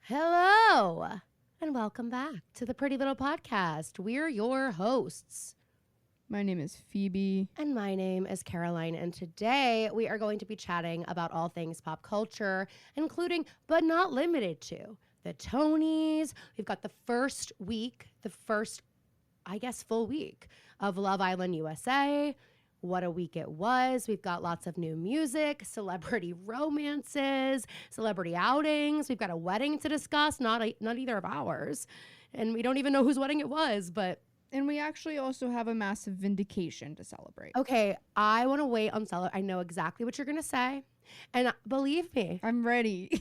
Hello, and welcome back to the Pretty Little Podcast. We're your hosts. My name is Phoebe. And my name is Caroline, and today we are going to be chatting about all things pop culture, including, but not limited to, the Tonys. We've got the first, full week of Love Island USA. What a week it was. We've got lots of new music, celebrity romances, celebrity outings. We've got a wedding to discuss, not either of ours. And we don't even know whose wedding it was, but... And we actually also have a massive vindication to celebrate. Okay, I want to wait on I know exactly what you're going to say. And believe me, I'm ready.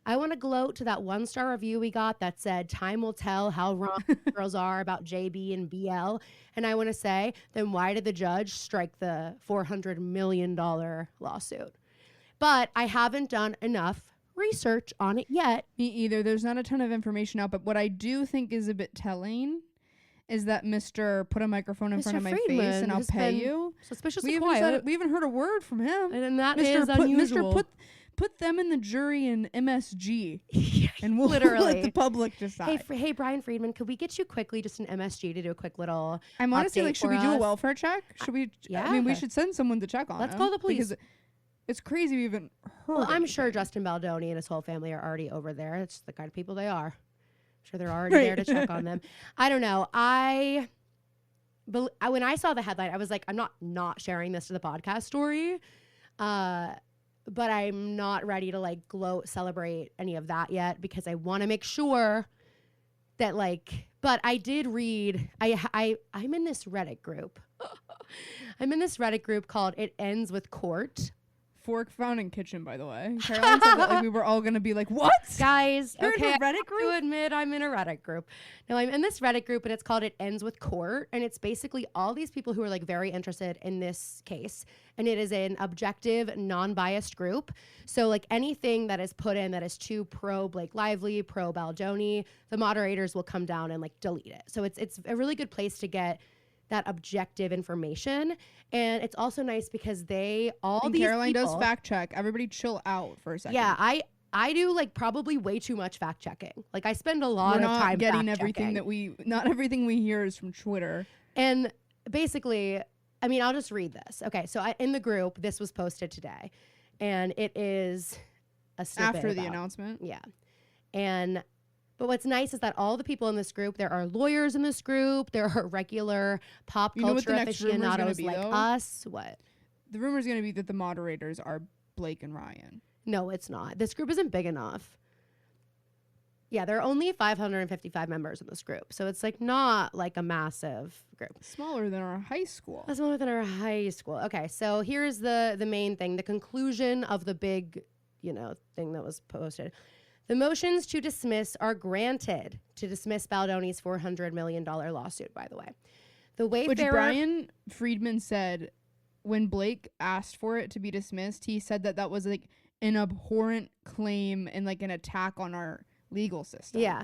I want to gloat to that 1-star review we got that said, time will tell how wrong girls are about JB and BL. And I want to say, then why did the judge strike the $400 million lawsuit? But I haven't done enough research on it yet. Me either. There's not a ton of information out, but what I do think is a bit telling is that Mr. put a microphone in front of my face and I'll pay you. Suspiciously quiet. We haven't heard a word from him. And that is unusual. Mr. Put them in the jury in MSG, and we'll Literally let the public decide. Hey, Brian Friedman, could we get you quickly just an MSG to do a quick little? I'm honestly like, should we do a welfare check? Should we? Yeah. I mean, we should send someone to check on Let's him. call the police. Because it's crazy we even heard. Well, I'm anything. sure Justin Baldoni and his whole family are already over there. It's the kind of people they are. I'm sure they're already there to check on them. I don't know. When I saw the headline, I was like, I'm not sharing this to the podcast story. But I'm not ready to like celebrate any of that yet because I want to make sure that but I did read, I'm in this Reddit group. I'm in this Reddit group called It Ends with Court. Fork found in kitchen, by the way. Caroline said that we were all going to be like, what? Guys, You're okay, in a Reddit I have group? to admit I'm in a Reddit group. No, I'm in this Reddit group and it's called It Ends with Court. And it's basically all these people who are like very interested in this case. And it is an objective, non-biased group. So like anything that is put in that is too pro Blake Lively, pro Baldoni, the moderators will come down and like delete it. So it's a really good place to get that objective information. And it's also nice because these Caroline people, does fact check. Everybody chill out for a second. Yeah, I do like probably way too much fact checking. Like I spend a lot We're of time not getting fact everything checking. not everything we hear is from Twitter. And basically, I mean, I'll just read this. Okay, so in the group, this was posted today. And it is a snippet After the announcement. Yeah. But what's nice is that all the people in this group, there are lawyers in this group. There are regular pop culture aficionados like us. What? The rumor's going to be that the moderators are Blake and Ryan. No, it's not. This group isn't big enough. Yeah, there are only 555 members in this group. So it's like not like a massive group. Smaller than our high school. Smaller than our high school. Okay, so here's the main thing, the conclusion of the big, thing that was posted. The motions to dismiss are granted to dismiss Baldoni's $400 million lawsuit, by the way. Which Brian Friedman said when Blake asked for it to be dismissed, he said that was like an abhorrent claim and like an attack on our legal system. Yeah.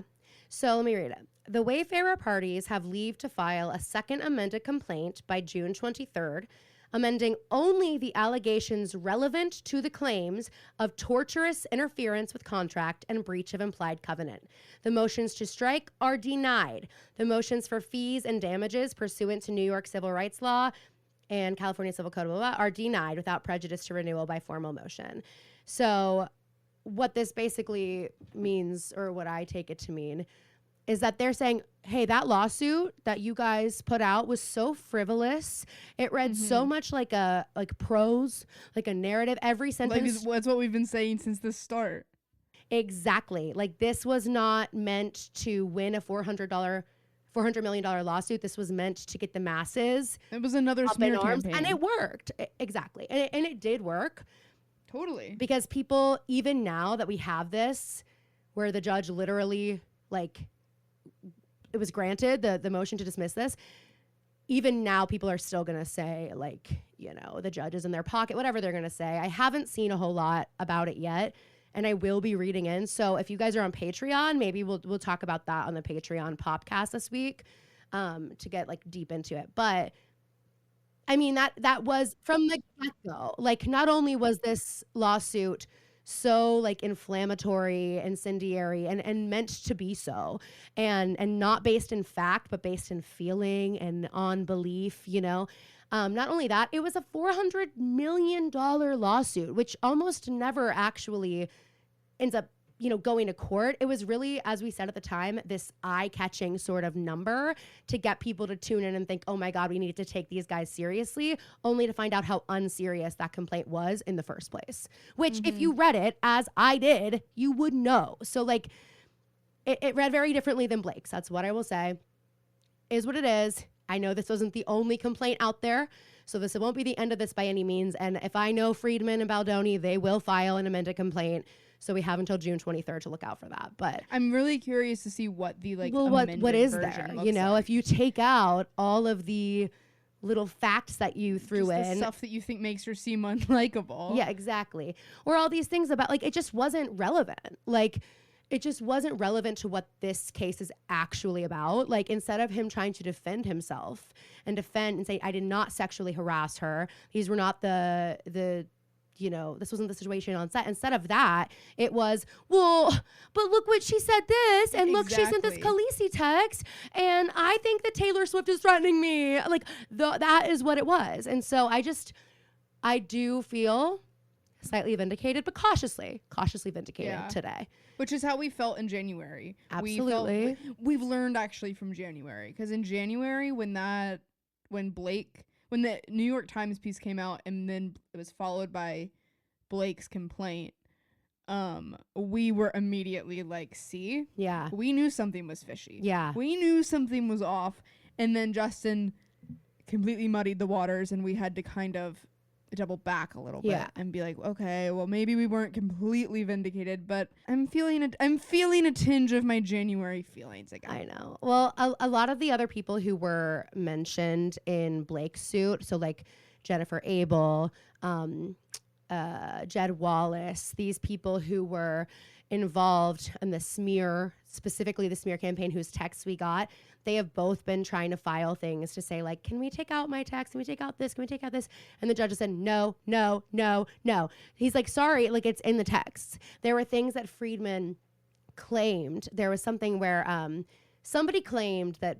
So let me read it. The Wayfarer parties have leave to file a second amended complaint by June 23rd, amending only the allegations relevant to the claims of torturous interference with contract and breach of implied covenant. The motions to strike are denied. The motions for fees and damages pursuant to New York civil rights law and California Civil Code are denied without prejudice to renewal by formal motion. So what this basically means, or what I take it to mean, is that they're saying, hey, that lawsuit that you guys put out was so frivolous. It read so much like prose, like a narrative. Every sentence. That's what we've been saying since the start. Exactly. Like this was not meant to win a $400 million lawsuit. This was meant to get the masses. It was another smear campaign. And it worked. Exactly. And it did work. Totally. Because people, even now that we have this, where the judge literally, it was granted the motion to dismiss this, even now people are still going to say, the judge is in their pocket, whatever they're going to say. I haven't seen a whole lot about it yet, and I will be reading in. So if you guys are on Patreon, maybe we'll talk about that on the Patreon podcast this week to get deep into it. But I mean, that was from the get-go. Not only was this lawsuit so like inflammatory, incendiary, and meant to be so, and not based in fact, but based in feeling and on belief, you know. Not only that, it was a $400 million lawsuit, which almost never actually ends up, you know, going to court. It was really, as we said at the time, this eye-catching sort of number to get people to tune in and think, oh my God, we need to take these guys seriously, only to find out how unserious that complaint was in the first place. Which, if you read it, as I did, you would know. So, like, it read very differently than Blake's. That's what I will say. Is what it is. I know this wasn't the only complaint out there, so this won't be the end of this by any means. And if I know Friedman and Baldoni, they will file an amended complaint. So we have until June 23rd to look out for that. But I'm really curious to see what the like what is there? You know, like. if you take out all of the little facts that you threw just in, the stuff that you think makes her seem unlikable. Yeah, exactly. Or all these things about, like, it just wasn't relevant. Like, it just wasn't relevant to what this case is actually about. Like, instead of him trying to defend himself and defend and say, I did not sexually harass her, these were not the you know, this wasn't the situation on set. Instead of that, it was, well, but look what she said this, and look, she sent this Khaleesi text, and I think that Taylor Swift is threatening me. Like, that is what it was. And so I do feel slightly vindicated, but cautiously vindicated today. Which is how we felt in January. Absolutely. We've learned actually from January, because in January when the New York Times piece came out and then it was followed by Blake's complaint, we were immediately like, see? Yeah. We knew something was fishy. Yeah. We knew something was off. And then Justin completely muddied the waters, and we had to kind of double back a little bit and be like, okay, well, maybe we weren't completely vindicated, but I'm feeling a tinge of my January feelings again. I know. Well, a lot of the other people who were mentioned in Blake's suit, so like Jennifer Abel, Jed Wallace, these people who were involved in the smear, specifically the smear campaign, whose texts we got, they have both been trying to file things to say, like, can we take out my text? Can we take out this? Can we take out this? And the judge said, no, no, no, no. He's like, sorry, like, it's in the text. There were things that Friedman claimed. There was something where somebody claimed that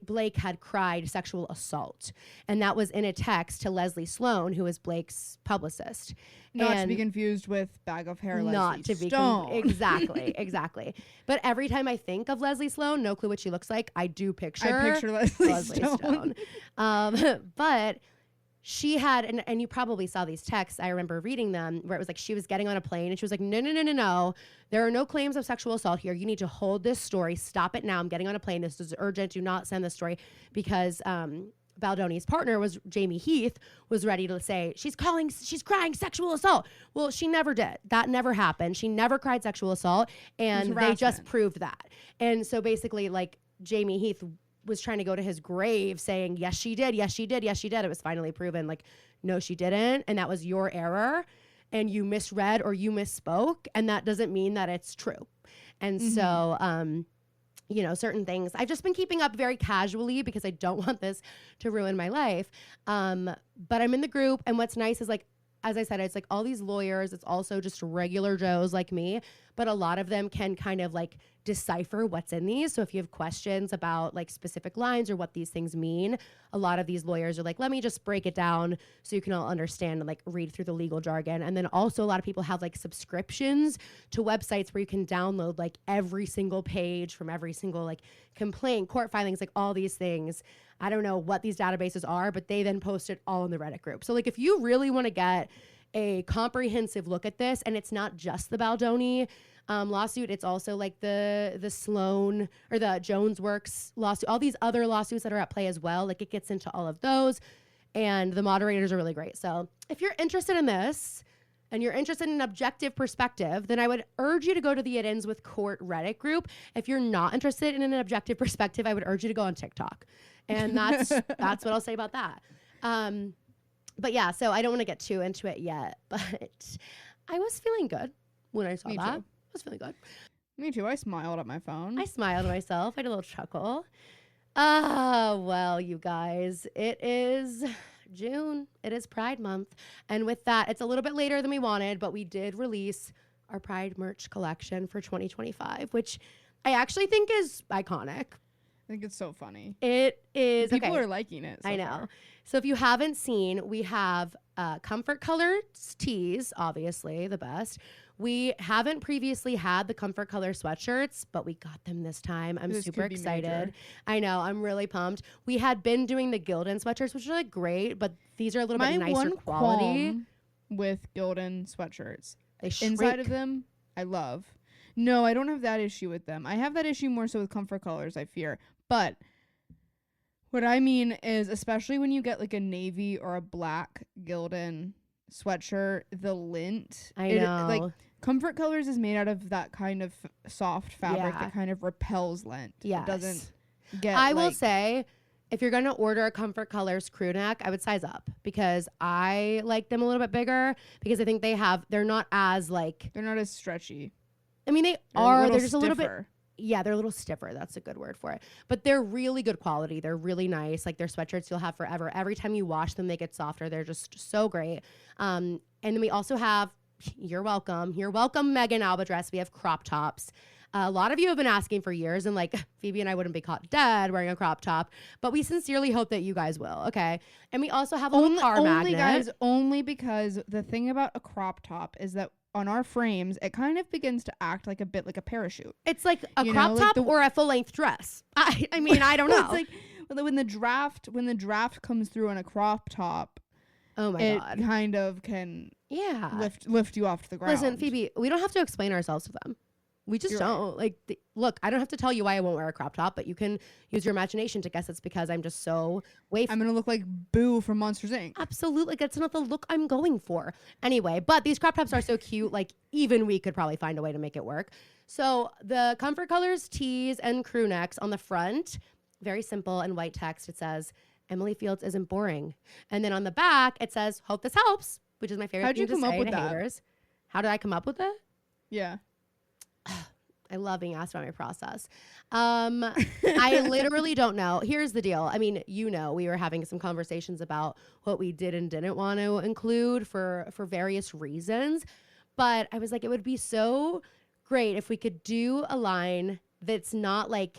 Blake had cried sexual assault, and that was in a text to Leslie Sloan, who is Blake's publicist. Not to be confused with Bag of Hair not Leslie to be Stone. Exactly. But every time I think of Leslie Sloan, no clue what she looks like, I do picture Leslie Stone. But she had, and you probably saw these texts, I remember reading them, where it was like she was getting on a plane and she was like, no. There are no claims of sexual assault here. You need to hold this story. Stop it now. I'm getting on a plane. This is urgent. Do not send this story. Because Baldoni's partner, was Jamie Heath, was ready to say, she's crying sexual assault. Well, she never did. That never happened. She never cried sexual assault. And they just proved that. And so basically, like, Jamie Heath was trying to go to his grave saying, yes, she did. Yes, she did. Yes, she did. It was finally proven, like, no, she didn't. And that was your error. And you misread or you misspoke. And that doesn't mean that it's true. And so, you know, certain things I've just been keeping up very casually because I don't want this to ruin my life. But I'm in the group. And what's nice is, like, as I said, it's like all these lawyers. It's also just regular Joes like me. But a lot of them can kind of like decipher what's in these. So if you have questions about like specific lines or what these things mean, a lot of these lawyers are like, let me just break it down so you can all understand and like read through the legal jargon. And then also a lot of people have like subscriptions to websites where you can download like every single page from every single like complaint, court filings, like all these things. I don't know what these databases are, but they then post it all in the Reddit group. So like if you really want to get a comprehensive look at this, and it's not just the Baldoni lawsuit, it's also like the Sloan or the Jones Works lawsuit, all these other lawsuits that are at play as well. Like it gets into all of those, and the moderators are really great. So if you're interested in this and you're interested in an objective perspective, then I would urge you to go to the It Ends With Court Reddit group. If you're not interested in an objective perspective, I would urge you to go on TikTok. And that's what I'll say about that. But yeah, so I don't want to get too into it yet, but I was feeling good when I saw that. I was feeling good. Me too. I smiled at my phone. I smiled at myself. I had a little chuckle. Well, you guys, it is June. It is Pride Month. And with that, it's a little bit later than we wanted, but we did release our Pride merch collection for 2025, which I actually think is iconic. I think it's so funny. It is. People are liking it. So I know. Far. So if you haven't seen, we have Comfort Color tees, obviously the best. We haven't previously had the Comfort Color sweatshirts, but we got them this time. I'm super excited. Major. I know. I'm really pumped. We had been doing the Gildan sweatshirts, which are like great, but these are a little bit nicer quality. With Gildan sweatshirts, they shrink. Inside of them, I love. No, I don't have that issue with them. I have that issue more so with Comfort Colors, I fear. But what I mean is, especially when you get like a navy or a black Gildan sweatshirt, the lint. I know. Like Comfort Colors is made out of that kind of soft fabric that kind of repels lint. Yes. It doesn't get. I will say, if you're gonna order a Comfort Colors crew neck, I would size up because I like them a little bit bigger because I think they're not as like. They're not as stretchy. I mean, they're just stiffer. A little bit. Yeah, they're a little stiffer. That's a good word for it. But they're really good quality. They're really nice. Like, they're sweatshirts you'll have forever. Every time you wash them, they get softer. They're just so great. And then we also have, you're welcome, Megan Albadress. We have crop tops. A lot of you have been asking for years, and like Phoebe and I wouldn't be caught dead wearing a crop top, but we sincerely hope that you guys will. Okay. And we also have a little car magnet. Guys, only because the thing about a crop top is that on our frames, it kind of begins to act like a bit like a parachute. It's like a crop top or a full length dress. I mean, I don't know. It's like when the draft comes through on a crop top. Oh my God. It kind of can lift you off the ground. Listen, Phoebe, we don't have to explain ourselves to them. We just don't. Right. Like, look, I don't have to tell you why I won't wear a crop top, but you can use your imagination to guess it's because I'm just so I'm going to look like Boo from Monsters, Inc. Absolutely. That's not the look I'm going for. Anyway, but these crop tops are so cute. Like, even we could probably find a way to make it work. So the Comfort Colors tees and crew necks on the front, very simple and white text. It says, Emily Fields isn't boring. And then on the back, it says, hope this helps, which is my favorite thing to say to haters. How did I come up with it? Yeah. I love being asked about my process. I literally don't know. Here's the deal. I mean, we were having some conversations about what we did and didn't want to include for various reasons. But I was like, it would be so great if we could do a line that's not like,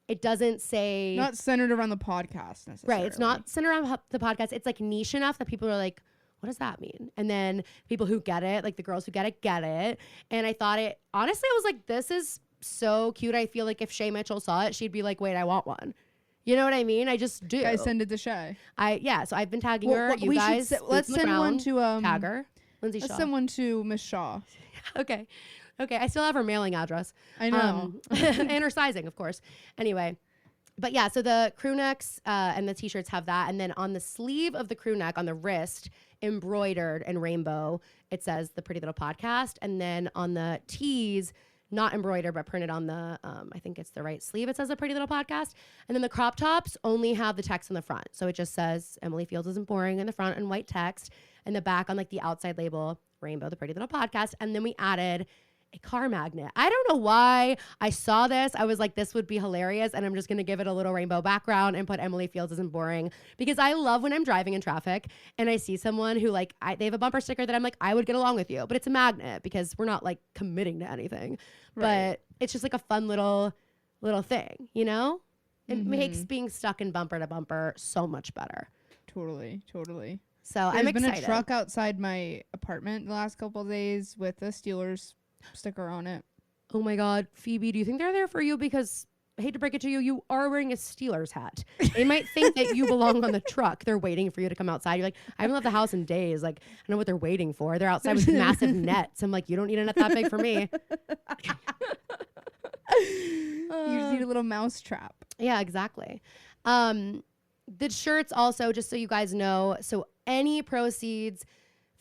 it doesn't say. Not centered around the podcast necessarily. Right. It's not centered around the podcast. It's like niche enough that people are like, what does that mean? And then people who get it, like the girls who get it. And I thought honestly, I was like, this is so cute. I feel like if Shay Mitchell saw it, she'd be like, wait, I want one. You know what I mean? I just do. Guys, send it to Shay. So I've been tagging her. You guys, let's send one to tag her. Lindsay Shaw. Let's send one to Miss Shaw. Okay. I still have her mailing address. I know. And her sizing, of course. Anyway. But yeah, so the crew necks and the t-shirts have that. And then on the sleeve of the crew neck, on the wrist, embroidered in rainbow, it says the Pretty Little Podcast. And then on the tees, not embroidered, but printed on the, I think it's the right sleeve, it says the Pretty Little Podcast. And then the crop tops only have the text in the front. So it just says Emily Fields isn't boring in the front in white text. And the back on like the outside label, rainbow, the Pretty Little Podcast. And then we added a car magnet. I don't know why I saw this. I was like, this would be hilarious. And I'm just going to give it a little rainbow background and put Emily Fields isn't boring, because I love when I'm driving in traffic and I see someone who like, they have a bumper sticker that I'm like, I would get along with you, but it's a magnet because we're not like committing to anything, but it's just like a fun little thing, you know? It makes being stuck in bumper to bumper so much better. Totally. So I'm excited. There's been a truck outside my apartment the last couple of days with a Steelers sticker on it. Oh my God, Phoebe, do you think they're there for you? Because I hate to break it to you, you are wearing a Steelers hat. They might think that you belong on the truck. They're waiting for you to come outside. You're like, I haven't left the house in days. Like, I know what they're waiting for. They're outside with massive nets. I'm like, you don't need a net that big for me. You just need a little mouse trap. Yeah, exactly. The shirts also, just so you guys know, so any proceeds,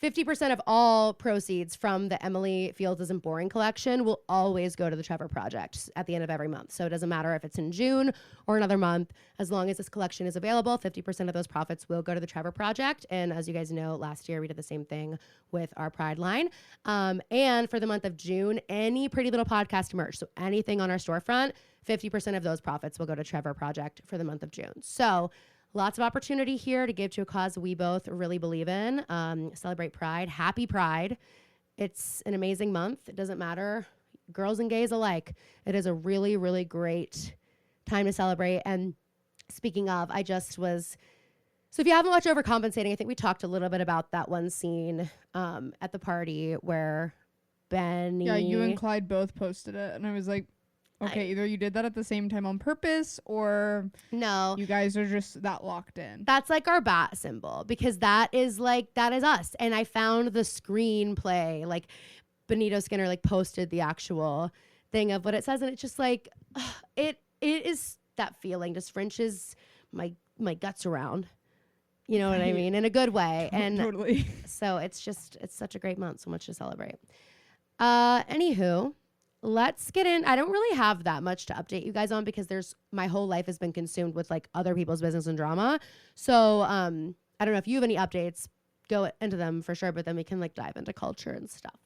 50% of all proceeds from the Emily Fields Isn't Boring collection will always go to the Trevor Project at the end of every month. So it doesn't matter if it's in June or another month. As long as this collection is available, 50% of those profits will go to the Trevor Project. And as you guys know, last year we did the same thing with our Pride line. And for the month of June, any Pretty Little Podcast merch, so anything on our storefront, 50% of those profits will go to Trevor Project for the month of June. So lots of opportunity here to give to a cause we both really believe in. Celebrate Pride. Happy Pride. It's an amazing month. It doesn't matter. Girls and gays alike. It is a really, really great time to celebrate. And speaking of, so if you haven't watched Overcompensating, I think we talked a little bit about that one scene at the party where Benny. Yeah, you and Clyde both posted it. And I was like, okay, either you did that at the same time on purpose or no, you guys are just that locked in. That's like our bat symbol because that is us. And I found the screenplay, like Benito Skinner like posted the actual thing of what it says. And it's just like, it is that feeling just wrenches my guts around. You know what I mean? In a good way. And totally. So it's such a great month. So much to celebrate. Anywho, let's get in. I don't really have that much to update you guys on because my whole life has been consumed with like other people's business and drama. So I don't know if you have any updates, go into them for sure, but then we can like dive into culture and stuff.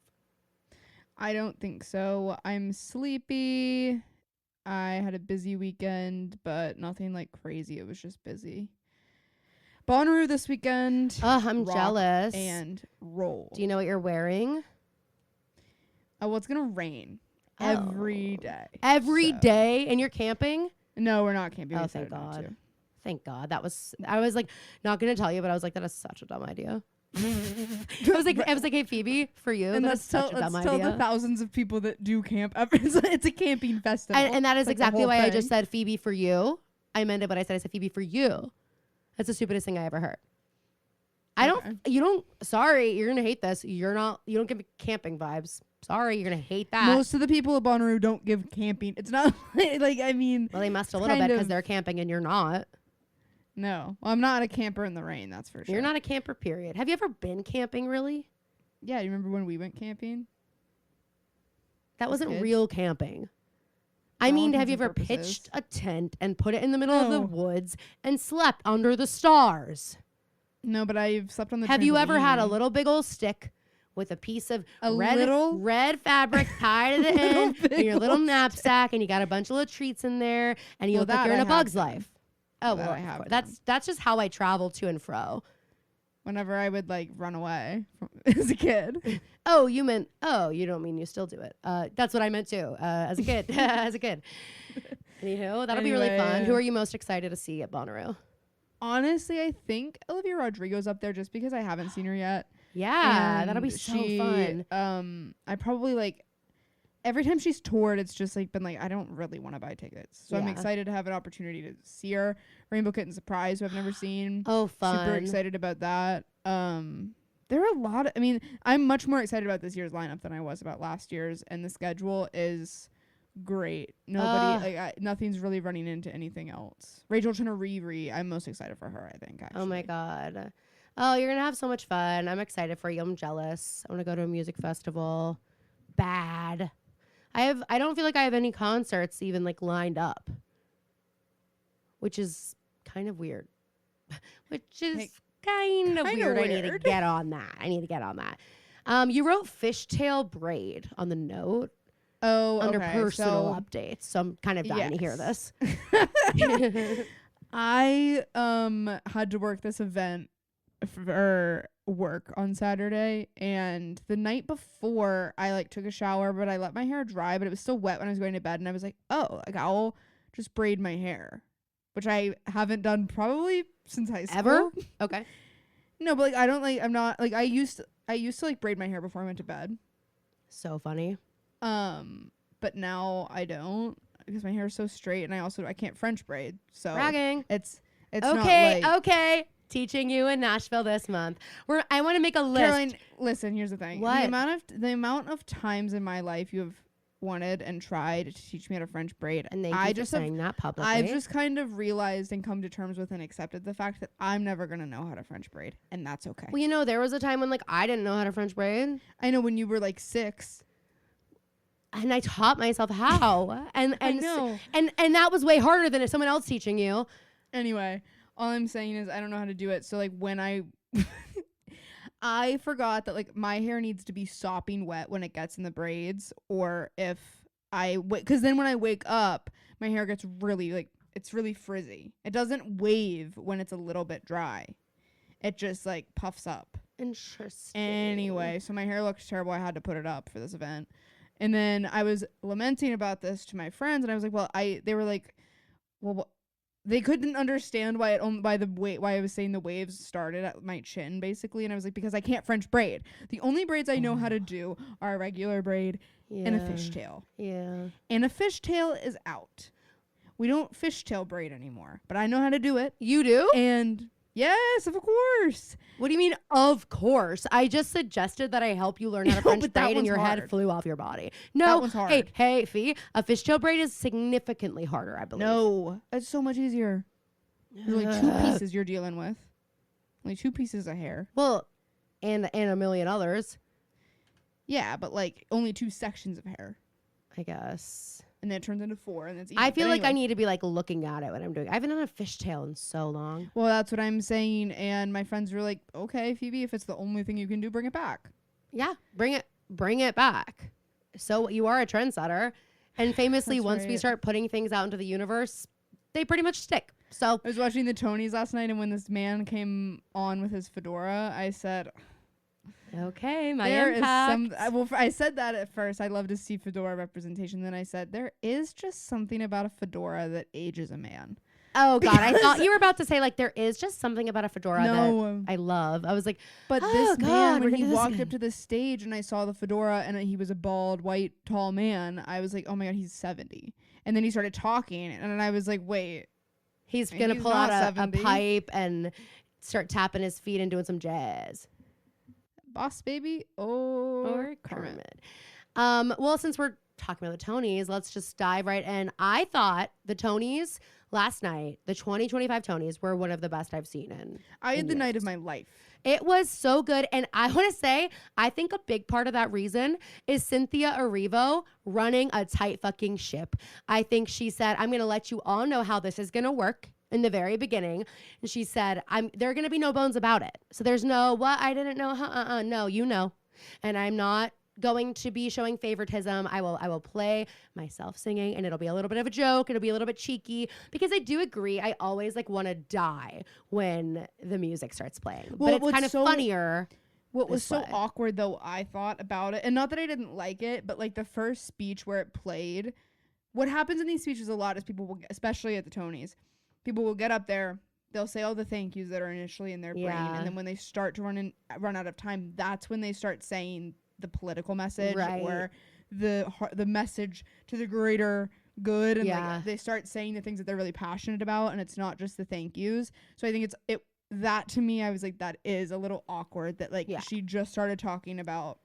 I don't think so. I'm sleepy. I had a busy weekend, but nothing like crazy. It was just busy. Bonnaroo this weekend. I'm jealous. And roll. Do you know what you're wearing? Oh, well, it's going to rain every day. Every day? And you're camping? No, we're not camping. Oh, thank God. Thank God. I was like, not going to tell you, but I was like, that is such a dumb idea. I was like, hey, Phoebe, for you. And that's such a dumb idea. Tell the thousands of people that do camp. It's a camping festival. And that is like exactly why I just said Phoebe for you. I meant it, but I said Phoebe for you. That's the stupidest thing I ever heard. Sorry, you're going to hate this. You don't give me camping vibes. Sorry, you're going to hate that. Most of the people at Bonnaroo don't give camping. It's not like, I mean. Well, they must a little bit because they're camping and you're not. No. Well, I'm not a camper in the rain, that's for sure. You're not a camper, period. Have you ever been camping, really? Yeah, you remember when we went camping? That wasn't real camping. I mean, have you ever pitched a tent and put it in the middle of the woods and slept under the stars? No, but I've slept on the Have you ever had a little big old stick with a piece of red fabric tied to the end in your little knapsack and you got a bunch of little treats in there and you look like you're in a Bug's Life? Oh, well, that's just how I travel to and fro. Whenever I would like run away as a kid. Oh, you don't mean you still do it. That's what I meant too. As a kid, Anywho, that'll be really fun. Who are you most excited to see at Bonnaroo? Honestly, I think Olivia Rodrigo's up there just because I haven't seen her yet. Yeah, that'll be so fun. I probably like every time she's toured, it's just like been like, I don't really want to buy tickets. So I'm excited to have an opportunity to see her. Rainbow Kitten Surprise, who I've never seen. Oh, fun. Super excited about that. There are a lot of, I'm much more excited about this year's lineup than I was about last year's, and the schedule is great. Nothing's really running into anything else. Rachel Chenna, I'm most excited for her, I think, actually. Oh my God. Oh, you're going to have so much fun. I'm excited for you. I'm jealous. I want to go to a music festival. Bad. I don't feel like I have any concerts even like lined up, which is kind of weird. Kind of weird. I need to get on that. You wrote fishtail braid on the note. Oh, under personal updates. So I'm kind of dying to hear this. I had to work this event for work on Saturday, and the night before I like took a shower, but I let my hair dry, but it was still wet when I was going to bed, and I was like, oh, like I'll just braid my hair, which I haven't done probably since high school. Ever? Okay. No, but like I used to like braid my hair before I went to bed. So funny. But now I don't because my hair is so straight, and I can't French braid. So bragging. It's okay. Not like okay. Teaching you in Nashville this month. I want to make a list. Caroline, listen, here's the thing. What? The amount of times in my life you have wanted and tried to teach me how to French braid. And thank you for saying that publicly. I've just kind of realized and come to terms with and accepted the fact that I'm never going to know how to French braid. And that's okay. Well, there was a time when like I didn't know how to French braid. I know when you were like 6. And I taught myself how. And I know. And that was way harder than if someone else teaching you. Anyway, all I'm saying is I don't know how to do it. So like when I forgot that like my hair needs to be sopping wet when it gets in the braids, or if because then when I wake up, my hair gets really like it's really frizzy. It doesn't wave when it's a little bit dry. It just like puffs up. Interesting. Anyway, so my hair looks terrible. I had to put it up for this event. And then I was lamenting about this to my friends, and I was like, well, they were like, well, they couldn't understand why why I was saying the waves started at my chin, basically. And I was like, because I can't French braid. The only braids I know how to do are a regular braid and a fishtail. Yeah. And a fishtail is out. We don't fishtail braid anymore, but I know how to do it. You do? And yes, of course. What do you mean, of course? I just suggested that I help you learn how to French braid and your head flew off your body. No. That one's hard. Hey, Fee, a fishtail braid is significantly harder, I believe. No, it's so much easier. There's only 2 pieces you're dealing with. Only 2 pieces of hair. Well, and a million others. Yeah, but like only 2 sections of hair. I guess. And then it turns into 4, and it's easy. I feel like I need to be like looking at it when I'm doing it. I haven't done a fishtail in so long. Well, that's what I'm saying. And my friends were like, okay, Phoebe, if it's the only thing you can do, bring it back. Yeah, bring it back. So you are a trendsetter. And famously, once we start putting things out into the universe, they pretty much stick. So I was watching the Tonys last night, and when this man came on with his fedora, I said, okay, my there impact. Well, I said that at first. I love to see fedora representation. Then I said, there is just something about a fedora that ages a man. Oh, God. I thought you were about to say, like, there is just something about a fedora that I love. I was like, but this man, when he walked up to the stage and I saw the fedora and he was a bald, white, tall man, I was like, oh, my God, he's 70. And then he started talking, and I was like, wait. He's going to pull out a pipe and start tapping his feet and doing some jazz. Boss Baby or Kermit. Well, since we're talking about the Tonys, let's just dive right in. I thought the Tonys last night, the 2025 Tonys, were one of the best I've seen in. I had the night of my life. It was so good. And I want to say, I think a big part of that reason is Cynthia Erivo running a tight fucking ship. I think she said, I'm going to let you all know how this is going to work in the very beginning. And she said, there are going to be no bones about it. So there's no, what? I didn't know. No, you know. And I'm not going to be showing favoritism. I will play myself singing, and it'll be a little bit of a joke. It'll be a little bit cheeky, because I do agree. I always like want to die when the music starts playing, but it's kind of funnier. What was so awkward though, I thought about it, and not that I didn't like it, but like the first speech where it played, what happens in these speeches a lot is people will, especially at the Tonys, people will get up there, they'll say all the thank yous that are initially in their brain, and then when they start to run out of time, that's when they start saying the political message or the message to the greater good, and like, they start saying the things that they're really passionate about, and it's not just the thank yous. So I think that to me, I was like, that is a little awkward that she just started talking about.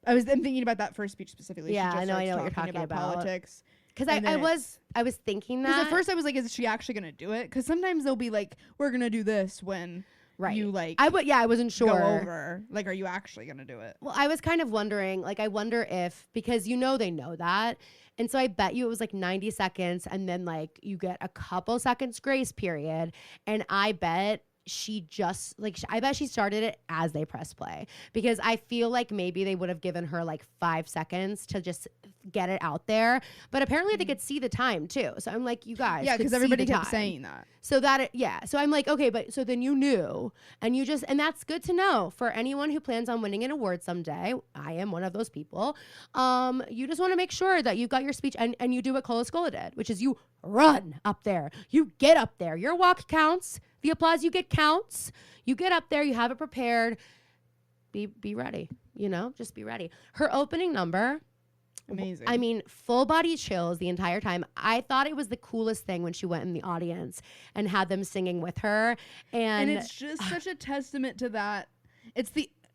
I'm thinking about that first speech specifically. Yeah, I know what you're talking about. Politics. Because I was thinking that. Because at first I was like, is she actually going to do it? Because sometimes they'll be like, we're going to do this when you like. I wasn't sure. Go over. Like, are you actually going to do it? Well, I was kind of wondering, like, I wonder if, because they know that. And so I bet you it was like 90 seconds, and then like you get a couple seconds grace period. And I bet she just I bet she started it as they press play, because I feel like maybe they would have given her like 5 seconds to just get it out there, but apparently they could see the time too. So I'm like, you guys, because everybody kept saying that. So so I'm like, okay, but so then you knew, and that's good to know for anyone who plans on winning an award someday. I am one of those people. You just want to make sure that you've got your speech, and you do what Cola Scola did, which is you run up there, you get up there, your walk counts. The applause you get counts. You get up there, you have it prepared. Be ready, just be ready. Her opening number, amazing. I mean, full body chills the entire time. I thought it was the coolest thing when she went in the audience and had them singing with her. And it's just such a testament to that. It's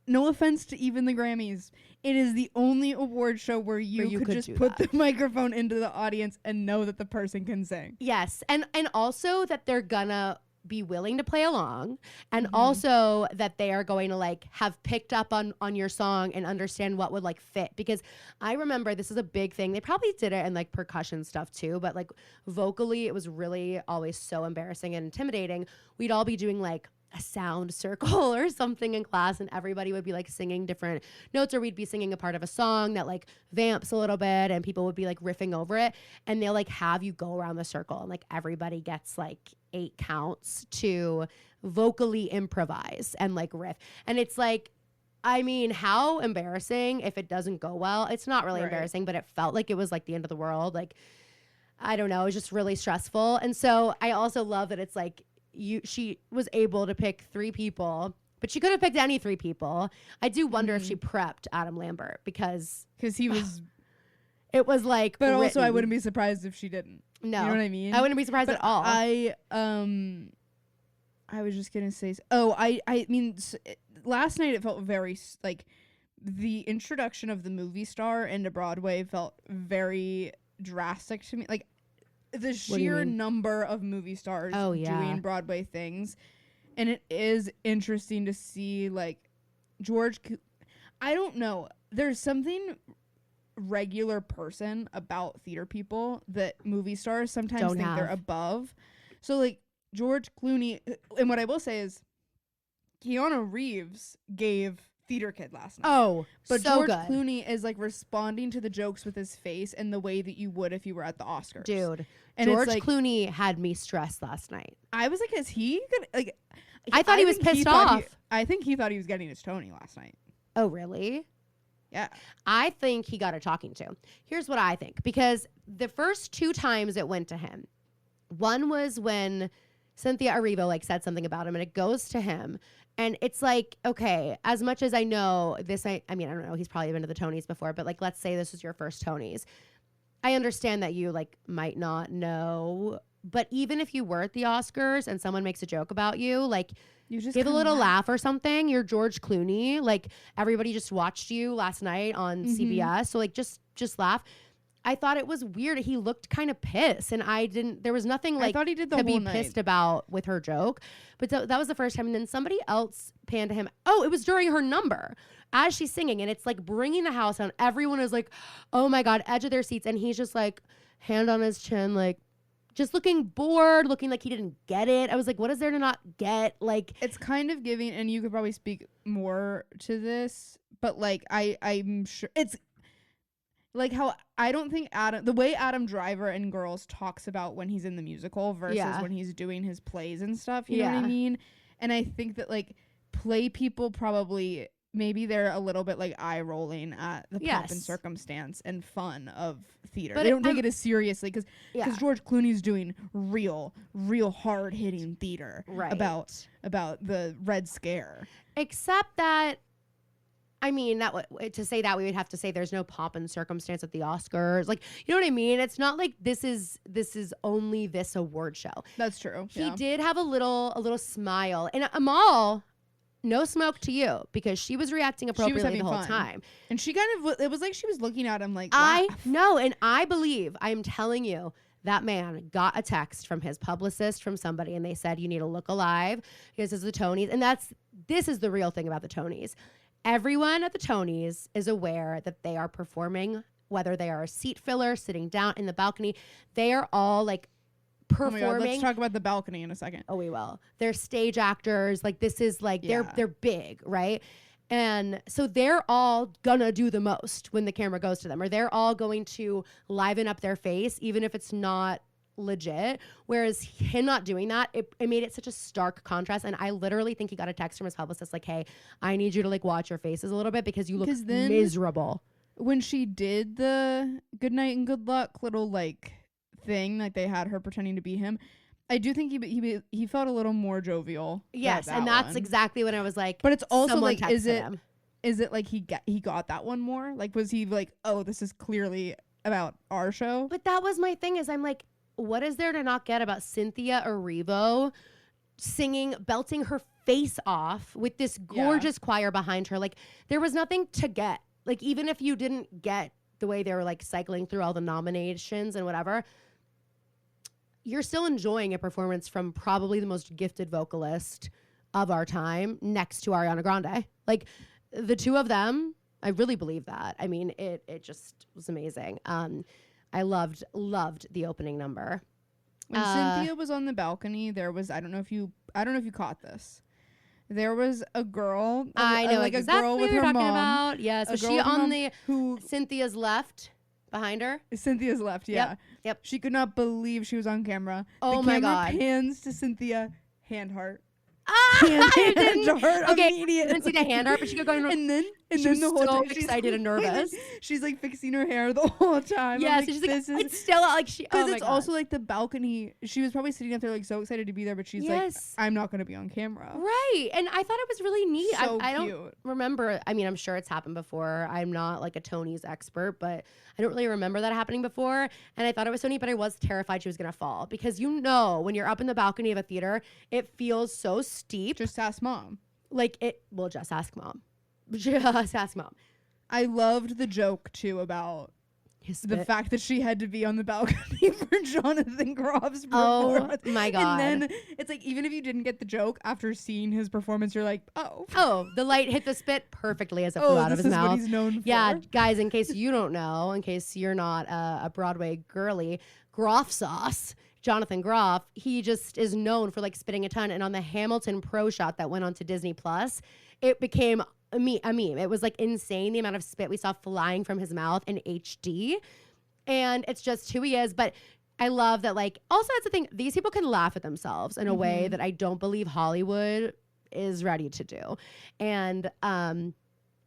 no offense to even the Grammys, it is the only award show where you could just put the microphone into the audience and know that the person can sing. Yes, and also that they're gonna be willing to play along, and also that they are going to like have picked up on your song and understand what would like fit. Because I remember this is a big thing. They probably did it in like percussion stuff too, but like vocally it was really always so embarrassing and intimidating. We'd all be doing like a sound circle or something in class, and everybody would be like singing different notes, or we'd be singing a part of a song that like vamps a little bit and people would be like riffing over it, and they'll like have you go around the circle and like everybody gets like 8 counts to vocally improvise and like riff. And it's like, I mean, how embarrassing if it doesn't go well. It's not really embarrassing, but it felt like it was like the end of the world. Like, I don't know, it was just really stressful. And so I also love that it's like she was able to pick 3 people, but she could have picked any 3 people. I do wonder if she prepped Adam Lambert because he was it was like, but written. Also I wouldn't be surprised if she didn't. No, you know what I mean? I wouldn't be surprised at all. I was just gonna say, I mean, last night it felt very like the introduction of the movie star into Broadway felt very drastic to me. Like the sheer number of movie stars doing Broadway things, and it is interesting to see like I don't know. There's something regular person about theater people that movie stars sometimes think they're above. So like George Clooney, and what I will say is Keanu Reeves gave Theater Kid last night. Oh, but so George good. Clooney is like responding to the jokes with his face in the way that you would if you were at the Oscars. Dude, and George like, Clooney had me stressed last night. I was like, is he gonna like? I thought he was pissed off. I think he thought he was getting his Tony last night. Oh, really? Yeah. I think he got a talking to. Here's what I think. Because the first 2 times it went to him, one was when Cynthia Erivo like said something about him and it goes to him. And it's like, okay, as much as I know this, I mean, I don't know, he's probably been to the Tonys before, but like, let's say this was your first Tonys. I understand that you like might not know, but even if you were at the Oscars and someone makes a joke about you, like, you just give a little laugh or something. You're George Clooney. Like everybody just watched you last night on CBS. So like just laugh. I thought it was weird. He looked kind of pissed, and there was nothing like I thought he did the to whole be night. Pissed about with her joke. But that was the first time. And then somebody else panned to him. Oh, it was during her number as she's singing, and it's like bringing the house down. Everyone is like, oh my God, edge of their seats. And he's just like hand on his chin, like, just looking bored, looking like he didn't get it. I was like, what is there to not get? Like, it's kind of giving, and you could probably speak more to this, but like I'm sure it's like how I don't think the way Adam Driver in Girls talks about when he's in the musical versus when he's doing his plays and stuff, you know what I mean? And I think that like play people probably maybe they're a little bit like eye rolling at the pomp and circumstance and fun of theater. But they don't take it as seriously because George Clooney's doing real hard hitting theater about the Red Scare. Except that, I mean, to say that we would have to say there's no pomp and circumstance at the Oscars. Like, you know what I mean? It's not like this is only this award show. That's true. He did have a little smile, and Amal. No smoke to you because she was reacting appropriately the whole time. And she kind of, it was like she was looking at him like, I know. And I believe, I'm telling you, that man got a text from his publicist, from somebody, and they said, you need to look alive because it's the Tonys. And this is the real thing about the Tonys. Everyone at the Tonys is aware that they are performing, whether they are a seat filler, sitting down in the balcony, they are all like, performing. Oh my God, let's talk about the balcony in a second. Oh, we will. They're stage actors. Like this is like they're big, right? And so they're all gonna do the most when the camera goes to them, or they're all going to liven up their face, even if it's not legit. Whereas him not doing that, it made it such a stark contrast. And I literally think he got a text from his publicist like, "Hey, I need you to like watch your faces a little bit because you look miserable." When she did the good night and good luck little like thing, like they had her pretending to be him, I do think he felt a little more jovial. Yes, and that's exactly when I was like, but it's also like, is him. it like he got that one more? Like, was he like, oh, this is clearly about our show? But that was my thing, is I'm like, what is there to not get about Cynthia Erivo singing, belting her face off with this gorgeous choir behind her? Like, there was nothing to get. Like, even if you didn't get the way they were like cycling through all the nominations and whatever, you're still enjoying a performance from probably the most gifted vocalist of our time next to Ariana Grande. Like the two of them, I really believe that. I mean, it just was amazing. I loved the opening number. When Cynthia was on the balcony, there was, I don't know if you caught this, there was a girl. I know like exactly a girl what with you're her talking mom. about. Yes. Was she on the who Cynthia's left behind her? Cynthia's left, yeah. Yep. She could not believe she was on camera. Oh the my camera God. pans to Cynthia, hand heart. I Hand heart okay, immediately. I didn't see the hand art, but she kept going. And then she was the whole so time excited and nervous. She's like fixing her hair the whole time. Yeah, I'm so like, she's like, it's still like she. Because Oh it's also like the balcony. She was probably sitting up there like so excited to be there, but she's like, I'm not going to be on camera. Right. And I thought it was really neat. So I cute. don't remember. I mean, I'm sure it's happened before. I'm not like a Tony's expert, but I don't really remember that happening before. And I thought it was so neat, but I was terrified she was going to fall because when you're up in the balcony of a theater, it feels so steep. Just ask mom. Just ask mom. Just ask mom. I loved the joke too about the fact that she had to be on the balcony for Jonathan Groff's performance. Oh my God. And then it's like, even if you didn't get the joke after seeing his performance, you're like, the light hit the spit perfectly as it flew out of his mouth. What he's known for. Yeah, guys, in case you don't know, in case you're not a Broadway girly, Groff sauce. Jonathan Groff, he just is known for like spitting a ton. And on the Hamilton Pro Shot that went on to Disney Plus, it became a meme. It was like insane the amount of spit we saw flying from his mouth in HD. And it's just who he is. But I love that, like, also that's the thing, these people can laugh at themselves in a way that I don't believe Hollywood is ready to do. And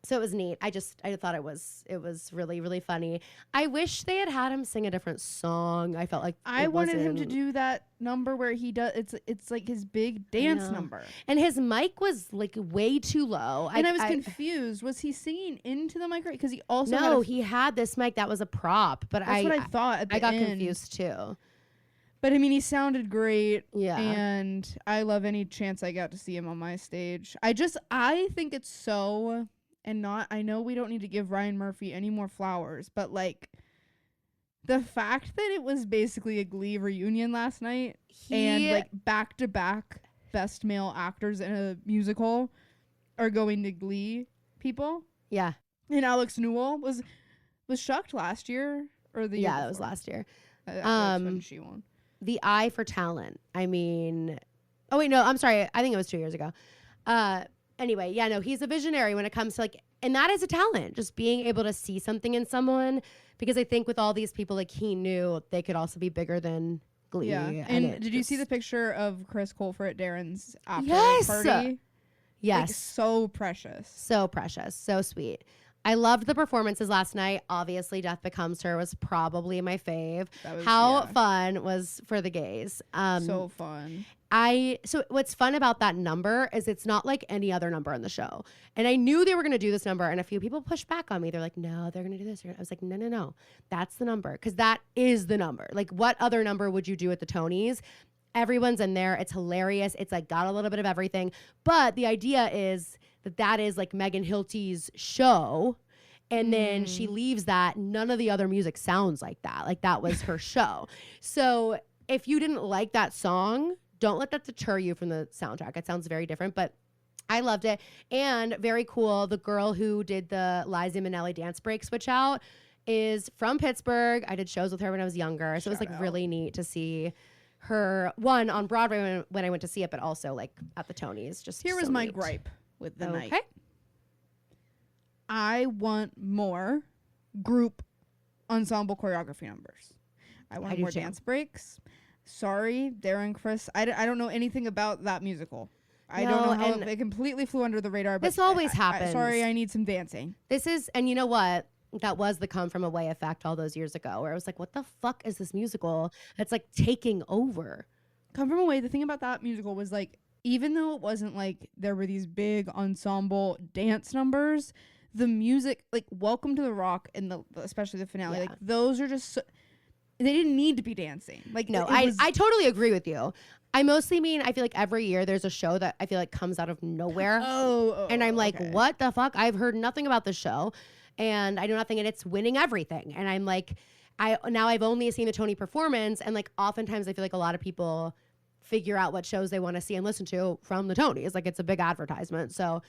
so it was neat. I thought it was really, really funny. I wish they had him sing a different song. I felt like I wanted him to do that number where he does it's like his big dance number. And his mic was like way too low. And I was confused. Was he singing into the mic? Because he also he had this mic that was a prop. But that's what I thought. I got confused too. But I mean, he sounded great. Yeah. And I love any chance I got to see him on my stage. I think it's so. And I know we don't need to give Ryan Murphy any more flowers, but like the fact that it was basically a Glee reunion last night and like back-to-back best male actors in a musical are going to Glee people. Yeah. And Alex Newell was shocked last year or the year before. It was last year. That's when she won. The Eye for Talent. I mean, oh wait, no, I'm sorry. I think it was 2 years ago. Anyway, yeah, no, he's a visionary when it comes to like, and that is a talent, just being able to see something in someone. Because I think with all these people, like he knew they could also be bigger than Glee. Yeah, and did you see the picture of Chris Colfer at Darren's after party? Yes, like, so precious, so sweet. I loved the performances last night. Obviously, Death Becomes Her was probably my fave. How fun was for the gays. So fun. So what's fun about that number is it's not like any other number in the show. And I knew they were going to do this number, and a few people pushed back on me. They're like, no, they're going to do this. I was like, no. That's the number, because that is the number. Like, what other number would you do at the Tonys? Everyone's in there. It's hilarious. It's like got a little bit of everything. But the idea is that is like Megan Hilty's show. And then she leaves that. None of the other music sounds like that. Like that was her show. So if you didn't like that song, don't let that deter you from the soundtrack. It sounds very different, but I loved it. And very cool, the girl who did the Liza Minnelli dance break switch out is from Pittsburgh. I did shows with her when I was younger. So it was like really neat to see her, one, on Broadway when I went to see it, but also like at the Tonys. Just Here was my gripe with the night. I want more group ensemble choreography numbers. I want more dance breaks. Sorry, Darren, Chris. I don't know anything about that musical. I don't know how it completely flew under the radar. But this always happens. Sorry, I need some dancing. And you know what? That was the Come From Away effect all those years ago, where I was like, what the fuck is this musical that's like taking over? Come From Away, the thing about that musical was like, even though it wasn't like there were these big ensemble dance numbers, the music, like Welcome to the Rock and especially the finale, like those are just so, they didn't need to be dancing. Like, no, I totally agree with you. I mostly mean, I feel like every year there's a show that I feel like comes out of nowhere. And I'm like, what the fuck? I've heard nothing about the show and I know nothing, and it's winning everything. And I'm like, I've only seen the Tony performance, and like oftentimes I feel like a lot of people figure out what shows they want to see and listen to from the Tonys. Like it's a big advertisement. So,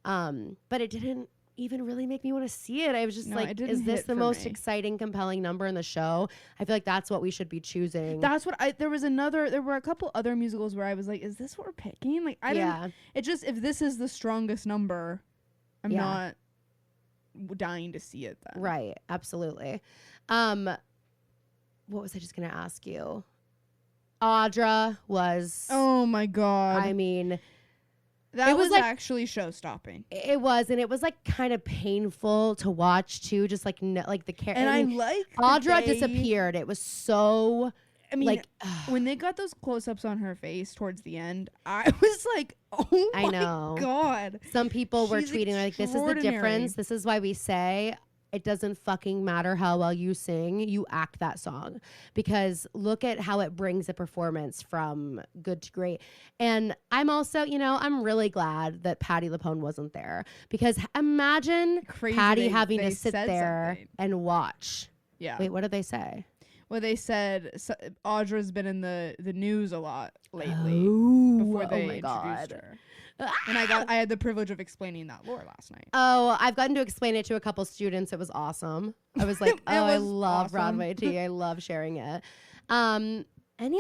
but it didn't even really make me want to see it. I was just No, like, it didn't is this hit the for most me. exciting, compelling number in the show? I feel like that's what we should be choosing. That's what there were a couple other musicals where I was like, is this what we're picking? Like, I didn't, it just, if this is the strongest number, I'm not dying to see it then. Right. Absolutely. What was I just going to ask you? Audra was. Oh my God. I mean, that was like, actually show stopping. It was, and it was like kind of painful to watch too. Just like like the character. And I like Audra disappeared. It was so. I mean, like, when they got those close-ups on her face towards the end, I was like, oh my God. Some people were tweeting like, this is the difference. This is why we say it doesn't fucking matter how well you sing. You act that song. Because look at how it brings a performance from good to great. And I'm also, I'm really glad that Patti LuPone wasn't there. Because imagine Patti having to sit there and watch. Yeah. Wait, what did they say? Well, they said Audra's been in the news a lot lately before they introduced her. And I had the privilege of explaining that lore last night. Oh, I've gotten to explain it to a couple students. It was awesome. I was like, I love awesome. Broadway tea. I love sharing it. Any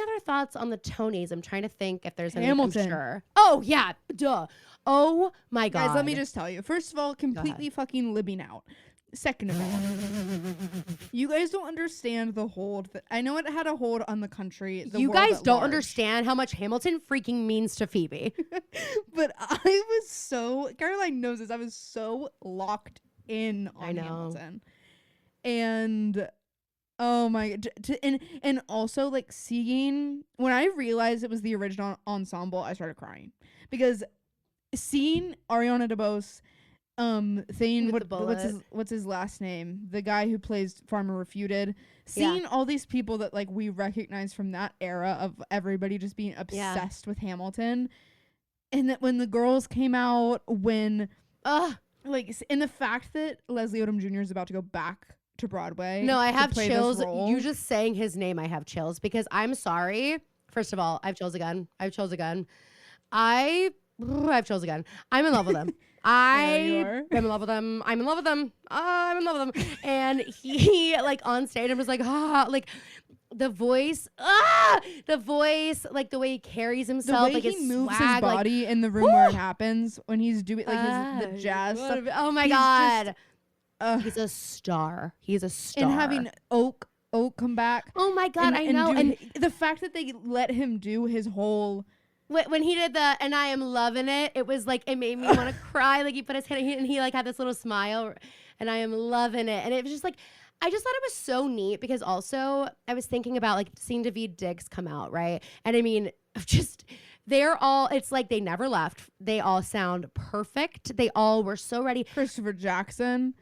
other thoughts on the Tonys? I'm trying to think if there's any. Hamilton. I'm sure. Oh, yeah. Duh. Oh, my God. Guys, let me just tell you. First of all, completely fucking libbing out. Second of all, you guys don't understand the hold that I know it had a hold on the country. You guys don't understand how much Hamilton freaking means to Phoebe. But I was so, Caroline knows this, I was so locked in on Hamilton. And oh my, and also like seeing, when I realized it was the original ensemble, I started crying. Because seeing Ariana DeBose saying what's his last name, the guy who plays Farmer Refuted, seeing all these people that like we recognize from that era of everybody just being obsessed with Hamilton, and that when the girls came out, when like, and the fact that Leslie Odom Jr. is about to go back to Broadway. No, I have chills. You just saying his name, I have chills, because I'm sorry. First of all, I have chills again. I have chills again. I have chills again. I'm in love with him. I'm in love with him. I'm in love with him. I'm in love with him. And he like on stage, I was like, like the voice, like the way he carries himself, the way like he moves his body in the room where it happens when he's doing like the jazz stuff. Oh my God. He's a star. He's a star. And having Oak come back. Oh my God, I know. And the fact that they let him do his whole. When he did the "and I am loving it," it was like, it made me want to cry. Like he put his hand and he like had this little smile, and I am loving it. And it was just like, I just thought it was so neat, because also I was thinking about like seeing Daveed Diggs come out, right? And I mean, just it's like they never left. They all sound perfect. They all were so ready. Christopher Jackson,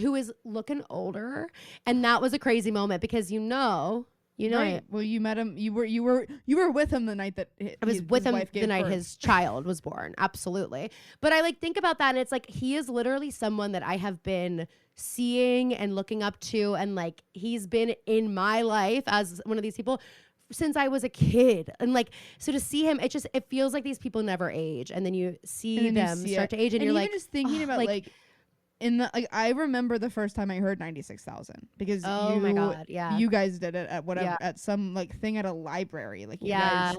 who is looking older, and that was a crazy moment because right. Well, you met him. You were with him the night that I was with him the night his child was born. Absolutely. But I like think about that, and it's like he is literally someone that I have been seeing and looking up to, and like he's been in my life as one of these people since I was a kid. And like, so to see him, it feels like these people never age, and then you see them start to age, and you're like, just thinking about like. In the I remember the first time I heard 96,000 because my God, you guys did it at whatever at some like thing at a library, like you guys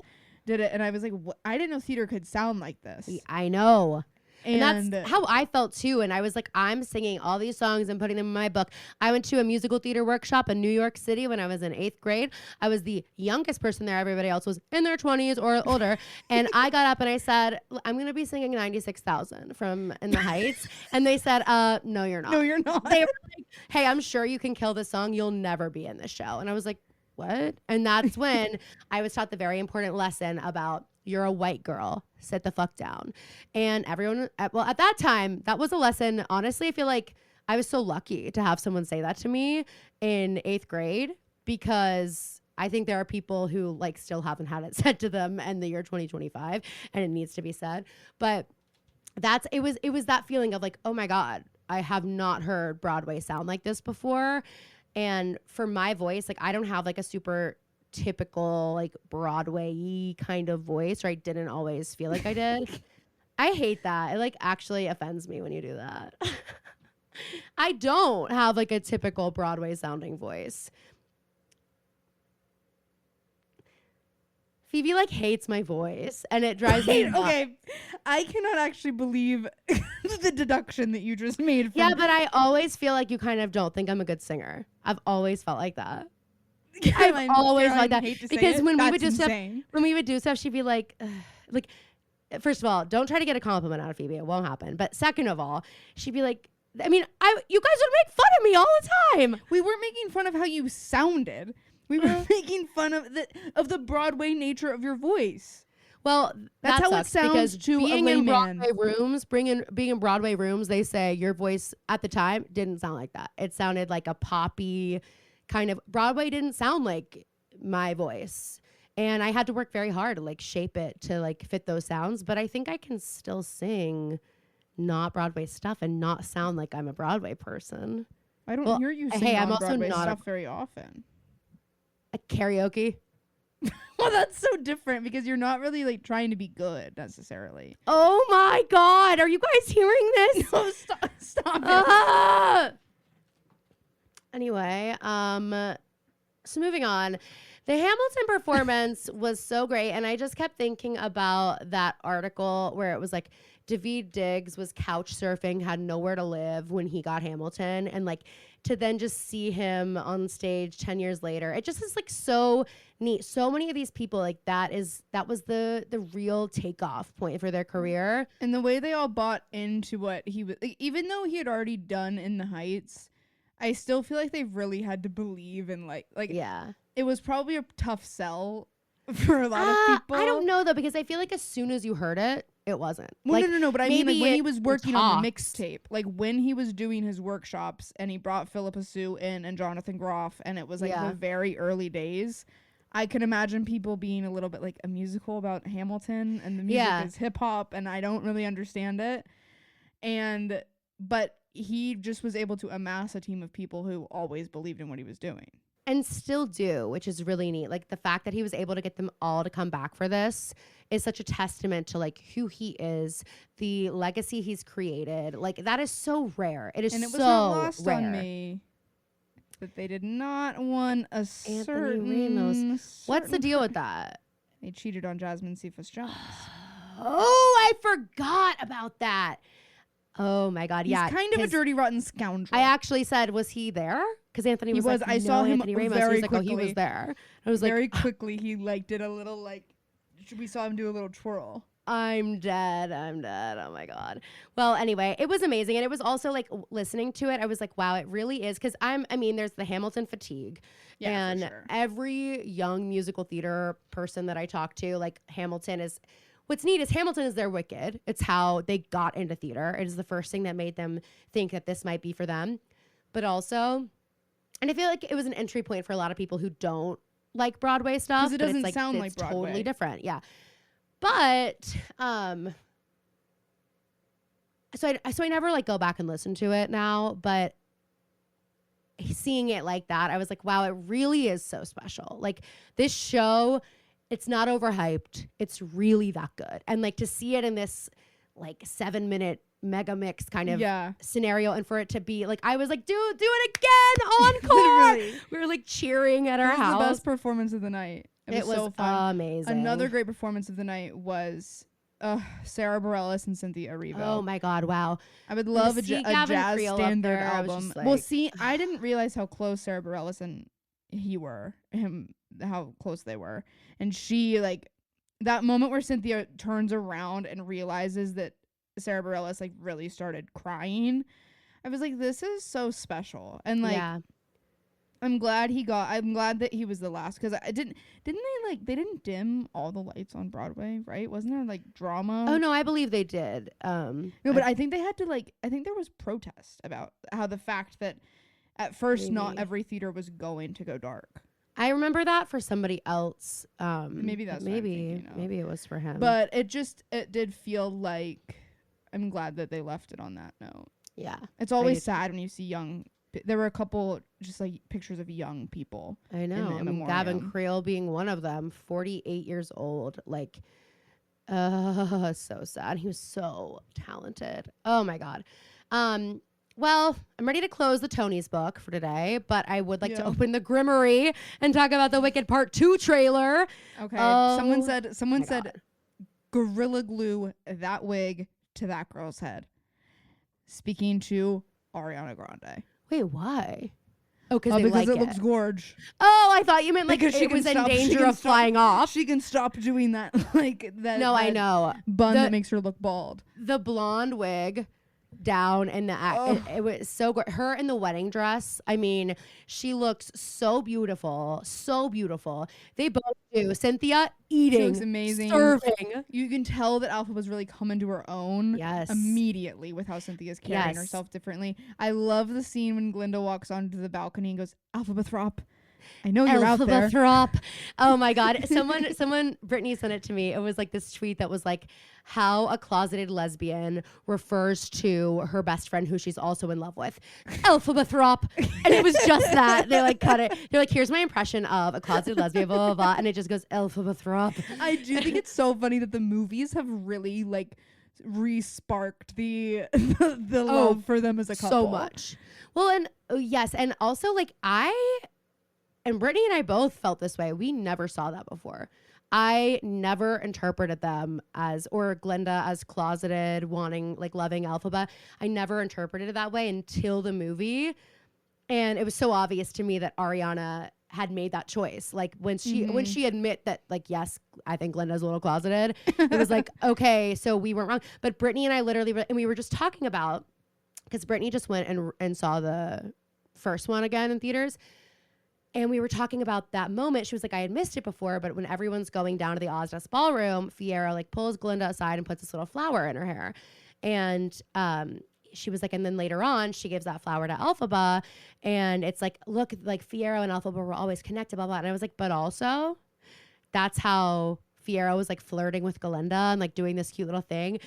did it, and I was like, I didn't know theater could sound like this. I know. And that's how I felt too. And I was like, I'm singing all these songs and putting them in my book. I went to a musical theater workshop in New York City when I was in 8th grade. I was the youngest person there. Everybody else was in their 20s or older. And I got up and I said, I'm going to be singing 96,000 from In the Heights. And they said, no, you're not. No, you're not. They were like, hey, I'm sure you can kill this song. You'll never be in this show. And I was like, what? And that's when I was taught the very important lesson about you're a white girl, sit the fuck down. And everyone, at that time, that was a lesson. Honestly, I feel like I was so lucky to have someone say that to me in 8th grade, because I think there are people who like still haven't had it said to them in the year 2025, and it needs to be said. But it was that feeling of like, oh my God, I have not heard Broadway sound like this before. And for my voice, like I don't have like a super typical like Broadway kind of voice, or I didn't always feel like I did. I hate that. It like actually offends me when you do that. I don't have like a typical Broadway sounding voice. Phoebe like hates my voice and it drives me nuts. Okay, I cannot actually believe the deduction that you just made. Yeah, but I always feel like you kind of don't think I'm a good singer. I've always felt like that. I've always like that because when we would do stuff, she'd be like, first of all, don't try to get a compliment out of Phoebe. It won't happen. But second of all, she'd be like, I mean, you guys would make fun of me all the time. We weren't making fun of how you sounded. We were making fun of the Broadway nature of your voice. Well, that's how it sounds to being a in layman. Broadway rooms, being in Broadway rooms, they say your voice at the time didn't sound like that. It sounded like a poppy kind of. Broadway didn't sound like my voice, and I had to work very hard to like shape it to like fit those sounds. But I think I can still sing not Broadway stuff and not sound like I'm a Broadway person. I don't hear you sing I'm also Broadway not stuff very often. A karaoke. Well, that's so different because you're not really like trying to be good necessarily. Oh my God. Are you guys hearing this? No, stop it. Anyway, so moving on. The Hamilton performance was so great. And I just kept thinking about that article where it was like Daveed Diggs was couch surfing, had nowhere to live when he got Hamilton. And like to then just see him on stage 10 years later, it just is like so neat. So many of these people, like that was the real takeoff point for their career. And the way they all bought into what he was, like, even though he had already done In the Heights, I still feel like they really had to believe in like yeah. It was probably a tough sell for a lot of people. I don't know though, because I feel like as soon as you heard it, it wasn't. Well, like, no. But I mean, like when he was working on the mixtape, like when he was doing his workshops, and he brought Philippa Sue in and Jonathan Groff, and it was like the very early days. I could imagine people being a little bit like a musical about Hamilton, and the music is hip hop, and I don't really understand it. But he just was able to amass a team of people who always believed in what he was doing. And still do, which is really neat. Like the fact that he was able to get them all to come back for this is such a testament to like who he is, the legacy he's created. Like that is so rare. It is so rare. And it was not lost on me that they did not want a Anthony certain Ramos. What's the deal with that? They cheated on Jasmine Cephas Jones. Oh, I forgot about that. Oh my God! He's kind of a dirty, rotten scoundrel. I actually said, was he there? Because Anthony was like, I saw him Anthony Ramos. very he was quickly. Like, oh, he was there. I was very quickly. He like did a little like. We saw him do a little twirl. I'm dead. Oh my God. Well, anyway, it was amazing, and it was also like listening to it. I was like, wow, it really is. Because there's the Hamilton fatigue, and for sure. Every young musical theater person that I talk to, like Hamilton is. What's neat is Hamilton is their Wicked. It's how they got into theater. It is the first thing that made them think that this might be for them. But also, and I feel like it was an entry point for a lot of people who don't like Broadway stuff. Because it doesn't sound like Broadway. Totally different, yeah. But so I never like go back and listen to it now. But seeing it like that, I was like, wow, it really is so special. Like this show. It's not overhyped. It's really that good. And like to see it in this like 7-minute mega mix kind of scenario, and for it to be like, I was like, dude, do it again, encore. We were like cheering at our house. It was the best performance of the night. It was so fun. Amazing. Another great performance of the night was Sarah Bareilles and Cynthia Erivo. Oh my God, wow. I would love a jazz standard album. Like, well, see, I didn't realize how close Sarah Bareilles and how close they were. And she, like, that moment where Cynthia turns around and realizes that Sarah Bareilles, like, really started crying, I was like, this is so special. And, like, I'm glad that he was the last, because didn't they dim all the lights on Broadway, right? Wasn't there, like, drama? Oh, no, I believe they did. No, but I think they had to, like, I think there was protest about how the fact that at first not every theater was going to go dark. I remember that for somebody else. Maybe that's maybe it was for him. But it did feel like I'm glad that they left it on that note. Yeah, it's always sad when you see young. There were a couple just like pictures of young people. I know. Gavin Creel being one of them, 48 years old. Like So sad. He was so talented. Oh my God. Well, I'm ready to close the Tony's book for today, but I would like to open the Grimmery and talk about the Wicked Part 2 trailer. Okay. Oh, Someone said God. gorilla glue that wig to that girl's head. Speaking to Ariana Grande. Wait, why? Oh, because they because like it looks gorge. Oh, I thought you meant like Because it was in danger of flying off. She can stop doing that, like that. No, I know. Bun that makes her look bald. The blonde wig down and it was so good. Her in the wedding dress. I mean, she looks so beautiful, so beautiful. They both do. Cynthia eating, she looks amazing, serving. You can tell that Alpha was really coming to her own. Yes, immediately with how Cynthia's carrying herself differently. I love the scene when Glinda walks onto the balcony and goes, "Alphabethrop, I know you're out there." Alphabethrop. Oh my God. Someone, Brittany sent it to me. It was like this tweet that was like how a closeted lesbian refers to her best friend who she's also in love with. Alphabethrop. And it was just that. They like cut it. They're like, here's my impression of a closeted lesbian, blah, blah, blah. And it just goes, Alphabethrop. I do think it's so funny that the movies have really like re-sparked the love for them as a couple. So much. Well, and yes. And also like and Brittany and I both felt this way. We never saw that before. I never interpreted them or Glinda as closeted, wanting, like loving Elphaba. I never interpreted it that way until the movie. And it was so obvious to me that Ariana had made that choice. Like when she admit that, like, yes, I think Glinda's a little closeted. It was like, okay, so we weren't wrong. But Brittany and I and we were just talking about, because Brittany just went and saw the first one again in theaters. And we were talking about that moment. She was like, I had missed it before, but when everyone's going down to the Ozdas ballroom, Fiero like pulls Glinda aside and puts this little flower in her hair. And she was like, and then later on, she gives that flower to Elphaba. And it's like, look, like Fiero and Elphaba were always connected, blah, blah. And I was like, but also, that's how Fiero was like flirting with Glinda and like doing this cute little thing.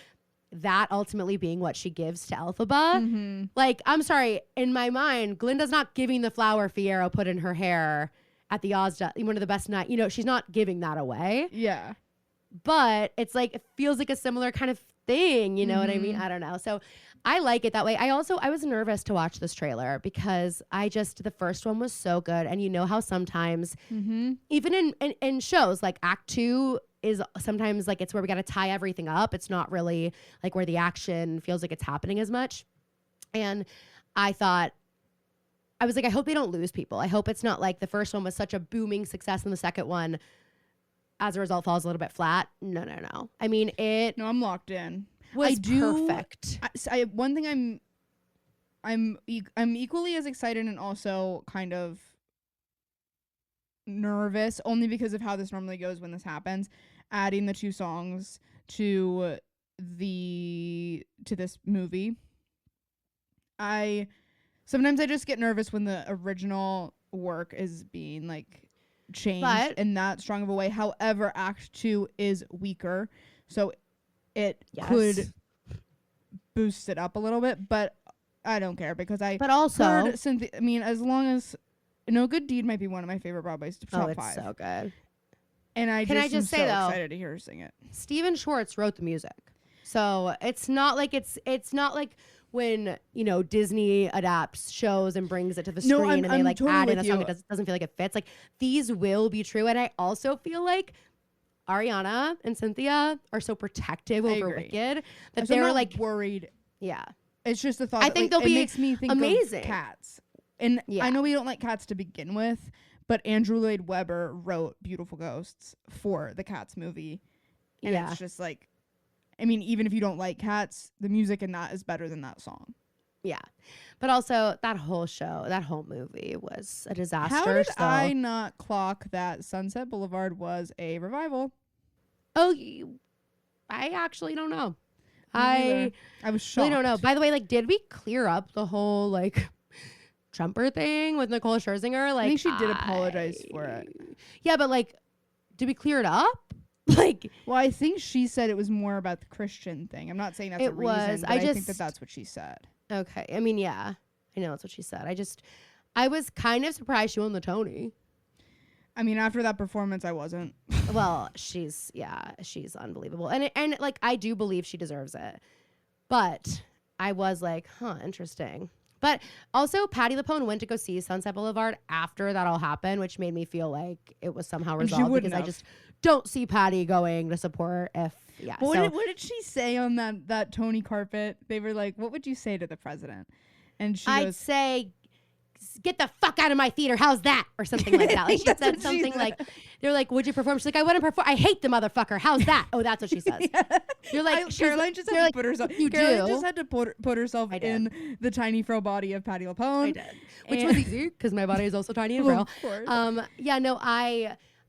That ultimately being what she gives to Elphaba. Mm-hmm. Like, I'm sorry, in my mind, Glinda's not giving the flower Fiero put in her hair at the Ozda, one of the best night. You know, she's not giving that away. Yeah. But it's like, it feels like a similar kind of thing. You know what I mean? I don't know. So I like it that way. I was nervous to watch this trailer because the first one was so good. And you know how sometimes, even in shows like Act 2, is sometimes like it's where we got to tie everything up. It's not really like where the action feels like it's happening as much. And I was like, I hope they don't lose people. I hope it's not like the first one was such a booming success and the second one, as a result, falls a little bit flat. No. I mean, No, I'm locked in. Was perfect. One thing I'm equally as excited and also kind of nervous, only because of how this normally goes when this happens. Adding the 2 songs to this movie. Sometimes I just get nervous when the original work is being like changed in that strong of a way. However, Act 2 is weaker, so it could boost it up a little bit, but I don't care because But also, heard Cynthia, I mean, as long as No Good Deed might be one of my favorite Broadway's top 5. It's so good. And I am so excited to hear her sing it. Stephen Schwartz wrote the music, so it's not like when, you know, Disney adapts shows and brings it to the screen and they like totally add in a song that doesn't feel like it fits. Like, these will be true. And I also feel like Ariana and Cynthia are so protective over Wicked that they're like worried. Yeah. It's just the thought. I think they'll be makes me think amazing. Of Cats. And I know we don't like Cats to begin with, but Andrew Lloyd Webber wrote Beautiful Ghosts for the Cats movie. And it's just like, I mean, even if you don't like Cats, the music in that is better than that song. Yeah. But also, that whole show, that whole movie was a disaster. How did I not clock that Sunset Boulevard was a revival? Oh, I actually don't know. I was shocked. Really don't know. By the way, like, did we clear up the whole, like, Trumper thing with Nicole Scherzinger? Like, I think she did apologize for it. Yeah, but, like, did we clear it up? Like, well, I think she said it was more about the Christian thing. I'm not saying that's a reason, but I think that's what she said. Okay. I mean, yeah. I know that's what she said. I was kind of surprised she won the Tony. I mean, after that performance, I wasn't. Well, she's unbelievable. And like, I do believe she deserves it. But I was like, interesting. But also, Patti LuPone went to go see Sunset Boulevard after that all happened, which made me feel like it was somehow resolved, because I just don't see Patti going to support if, What did she say on that Tony carpet? They were like, what would you say to the president? And I'd say, get the fuck out of my theater. How's that? Or something like that. Like, she said something like, they're like, would you perform? She's like, I wouldn't perform. I hate the motherfucker. How's that? Oh, that's what she says. You're like, Caroline just had to put herself. Caroline just had to put herself in the tiny frail body of Patti LuPone. I did, which was easy because my body is also tiny and frail. Of course.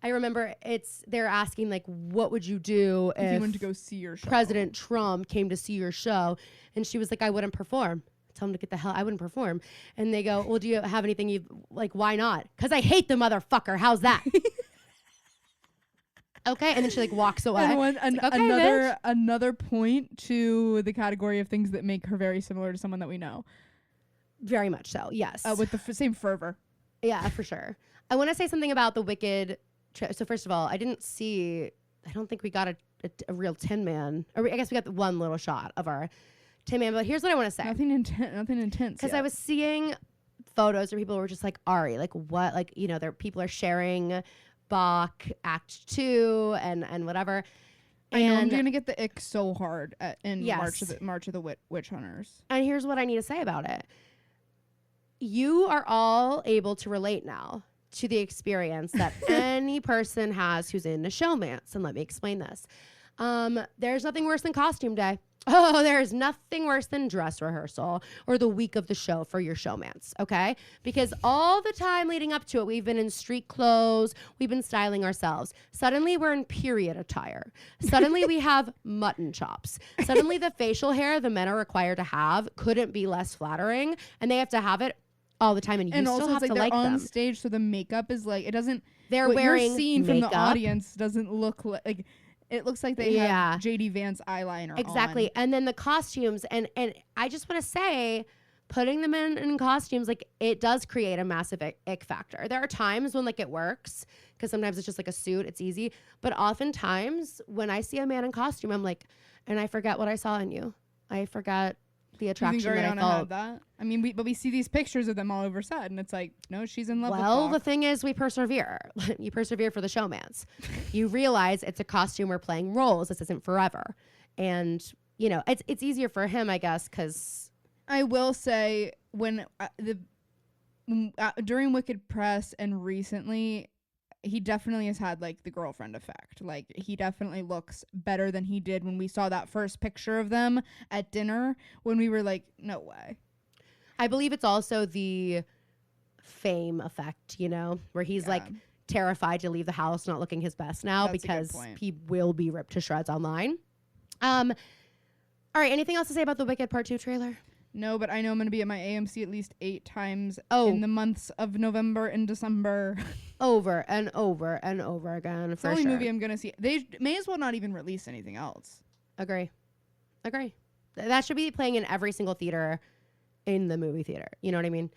I remember they're asking like, what would you do if you went to go see your show? President Trump came to see your show, and she was like, I wouldn't perform. Tell him to get the hell. I wouldn't perform. And they go, well, do you have anything you like? Why not? Because I hate the motherfucker. How's that? Okay. And then she like walks away. Another point to the category of things that make her very similar to someone that we know. Very much so. Yes. With the same fervor. Yeah, for sure. I want to say something about the Wicked trip. So first of all, I don't think we got a real Tin Man. Or I guess we got the one little shot of our Tin Man, but here's what I want to say. Nothing intense. Because I was seeing photos where people were just like, Ari, like what? Like, people are sharing Bach Act 2 and whatever. I know I'm going to get the ick so hard in March of the Witch Hunters. And here's what I need to say about it. You are all able to relate now to the experience that any person has who's in a showmance. And let me explain this. There's nothing worse than costume day. Oh, there's nothing worse than dress rehearsal or the week of the show for your showmance, okay? Because all the time leading up to it, we've been in street clothes, we've been styling ourselves. Suddenly, we're in period attire. Suddenly, we have mutton chops. Suddenly, the facial hair the men are required to have couldn't be less flattering, and they have to have it all the time, and you still have to like them. On stage, so the makeup is like, it doesn't... They're wearing you're seeing makeup from the audience doesn't look like... It looks like they have JD Vance eyeliner Exactly. on. And then the costumes. And I just want to say, putting them in costumes, like, it does create a massive ick factor. There are times when, like, it works, because sometimes it's just like a suit. It's easy. But oftentimes, when I see a man in costume, I'm like, and I forget what I saw in you. I forget the attraction that I felt. That? I mean, we see these pictures of them all over set, and it's like, no, she's in love with Well, the thing is, we persevere. You persevere for the showmance. You realize it's a costume. We're playing roles. This isn't forever. And, it's easier for him, I guess, because... I will say, when during Wicked Press and recently... he definitely has had like the girlfriend effect. Like, he definitely looks better than he did when we saw that first picture of them at dinner, when we were like, no way. I believe it's also the fame effect, where he's like terrified to leave the house, not looking his best now. That's because he will be ripped to shreds online. All right. Anything else to say about the Wicked Part 2 trailer? No, but I know I'm going to be at my AMC at least 8 times in the months of November and December. Over and over and over again. It's the only movie I'm going to see. They may as well not even release anything else. Agree. That should be playing in every single theater in the movie theater. You know what I mean?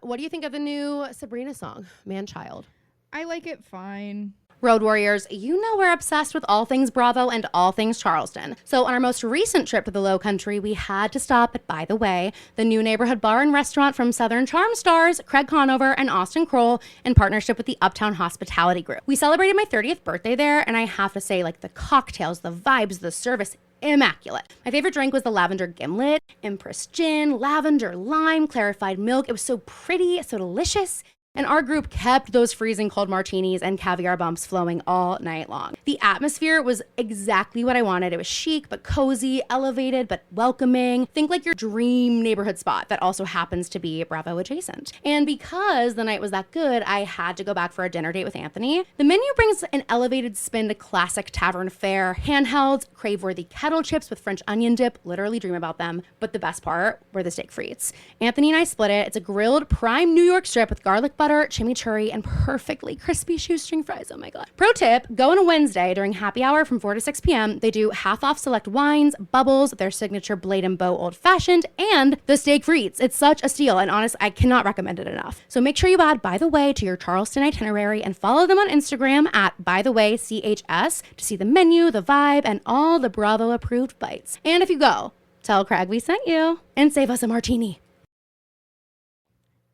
What do you think of the new Sabrina song, Man Child? I like it fine. Road Warriors, you know we're obsessed with all things Bravo and all things Charleston. So on our most recent trip to the Low Country, we had to stop at By the Way, the new neighborhood bar and restaurant from Southern Charm stars Craig Conover and Austin Kroll in partnership with the Uptown Hospitality Group. We celebrated my 30th birthday there, and I have to say, like, the cocktails, the vibes, the service, immaculate. My favorite drink was the lavender gimlet, Empress gin, lavender lime, clarified milk. It was so pretty, so delicious. And our group kept those freezing cold martinis and caviar bumps flowing all night long. The atmosphere was exactly what I wanted. It was chic, but cozy, elevated, but welcoming. Think like your dream neighborhood spot that also happens to be Bravo adjacent. And because the night was that good, I had to go back for a dinner date with Anthony. The menu brings an elevated spin to classic tavern fare, handhelds, crave-worthy kettle chips with French onion dip, literally dream about them. But the best part were the steak frites. Anthony and I split it. It's a grilled prime New York strip with garlic butter butter, chimichurri, and perfectly crispy shoestring fries. Oh my God. Pro tip, go on a Wednesday during happy hour from 4 to 6 p.m. They do half off select wines, bubbles, their signature Blade and Bow Old Fashioned, and the steak frites. It's such a steal, and honestly, I cannot recommend it enough. So make sure you add By the Way to your Charleston itinerary and follow them on Instagram at By the Way CHS to see the menu, the vibe, and all the Bravo approved bites. And if you go, tell Craig we sent you and save us a martini.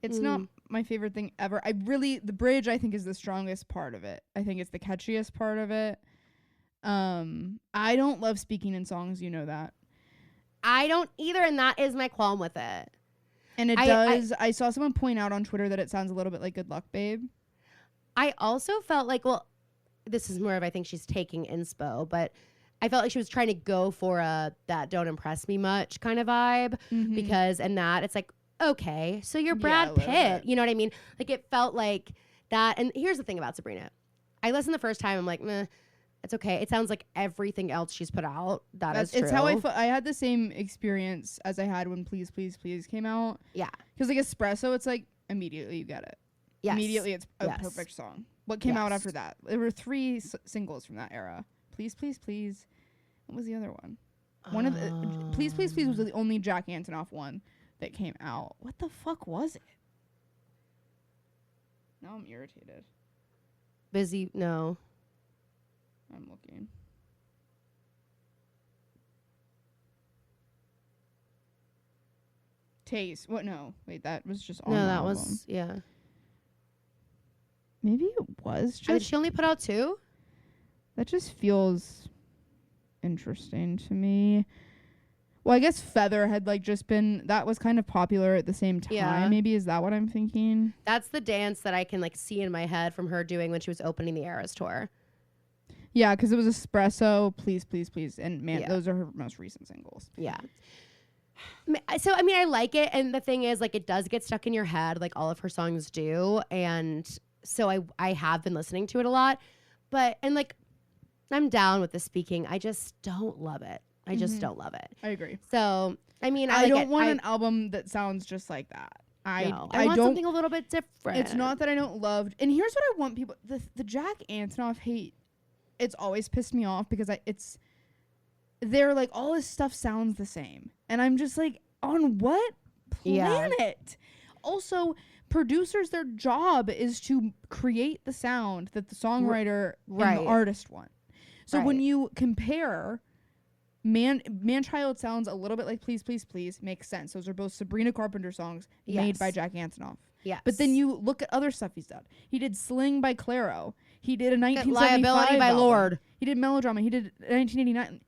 It's not my favorite thing ever. The bridge I think is the strongest part of it. I think it's the catchiest part of it. I don't love speaking in songs, you know that. I don't either, and that is my qualm with it. And I saw someone point out on Twitter that it sounds a little bit like Good Luck Babe. I also felt like, well, this is more of, I think she's taking inspo, but I felt like she was trying to go for a that don't impress me much kind of vibe because in that it's like, okay, so you're Brad Pitt. You know what I mean? Like it felt like that. And here's the thing about Sabrina. I listened the first time. I'm like, meh, it's okay. It sounds like everything else she's put out. That's true. It's how I felt. I had the same experience as I had when Please, Please, Please came out. Yeah. Because like Espresso, it's like immediately you get it. Yes. Immediately it's a perfect song. What came out after that? There were 3 singles from that era. Please, Please, Please. What was the other one? One of the Please, Please, Please was the only Jack Antonoff one that came out. What the fuck was it? Now I'm irritated. Busy? No. I'm looking. Taste. What? No. Wait, that was just on the album. Was, yeah. Maybe it was just... Did she only put out 2? That just feels interesting to me. Well, I guess Feather had like just been, that was kind of popular at the same time. Yeah. Maybe is that what I'm thinking? That's the dance that I can like see in my head from her doing when she was opening the Eras tour. Yeah, because it was Espresso, Please, Please, Please. And man, those are her most recent singles. Yeah. So, I mean, I like it. And the thing is, like, it does get stuck in your head, like all of her songs do. And so I have been listening to it a lot. But, and like, I'm down with the speaking. I just don't love it. I just don't love it. I agree. So, I mean, I don't want an album that sounds just like that. I want something a little bit different. It's not that I don't love. And here's what I want people. The Jack Antonoff hate. It's always pissed me off because they're like all his stuff sounds the same, and I'm just like, on what planet? Yeah. Also, producers, their job is to create the sound that the songwriter and the artist want. So when you compare. Man-Child sounds a little bit like Please, Please, Please. Makes sense. Those are both Sabrina Carpenter songs made by Jack Antonoff. Yes. But then you look at other stuff he's done. He did Sling by Claro. He did a 1975 Liability by album. Lorde. He did Melodrama. He did 1989.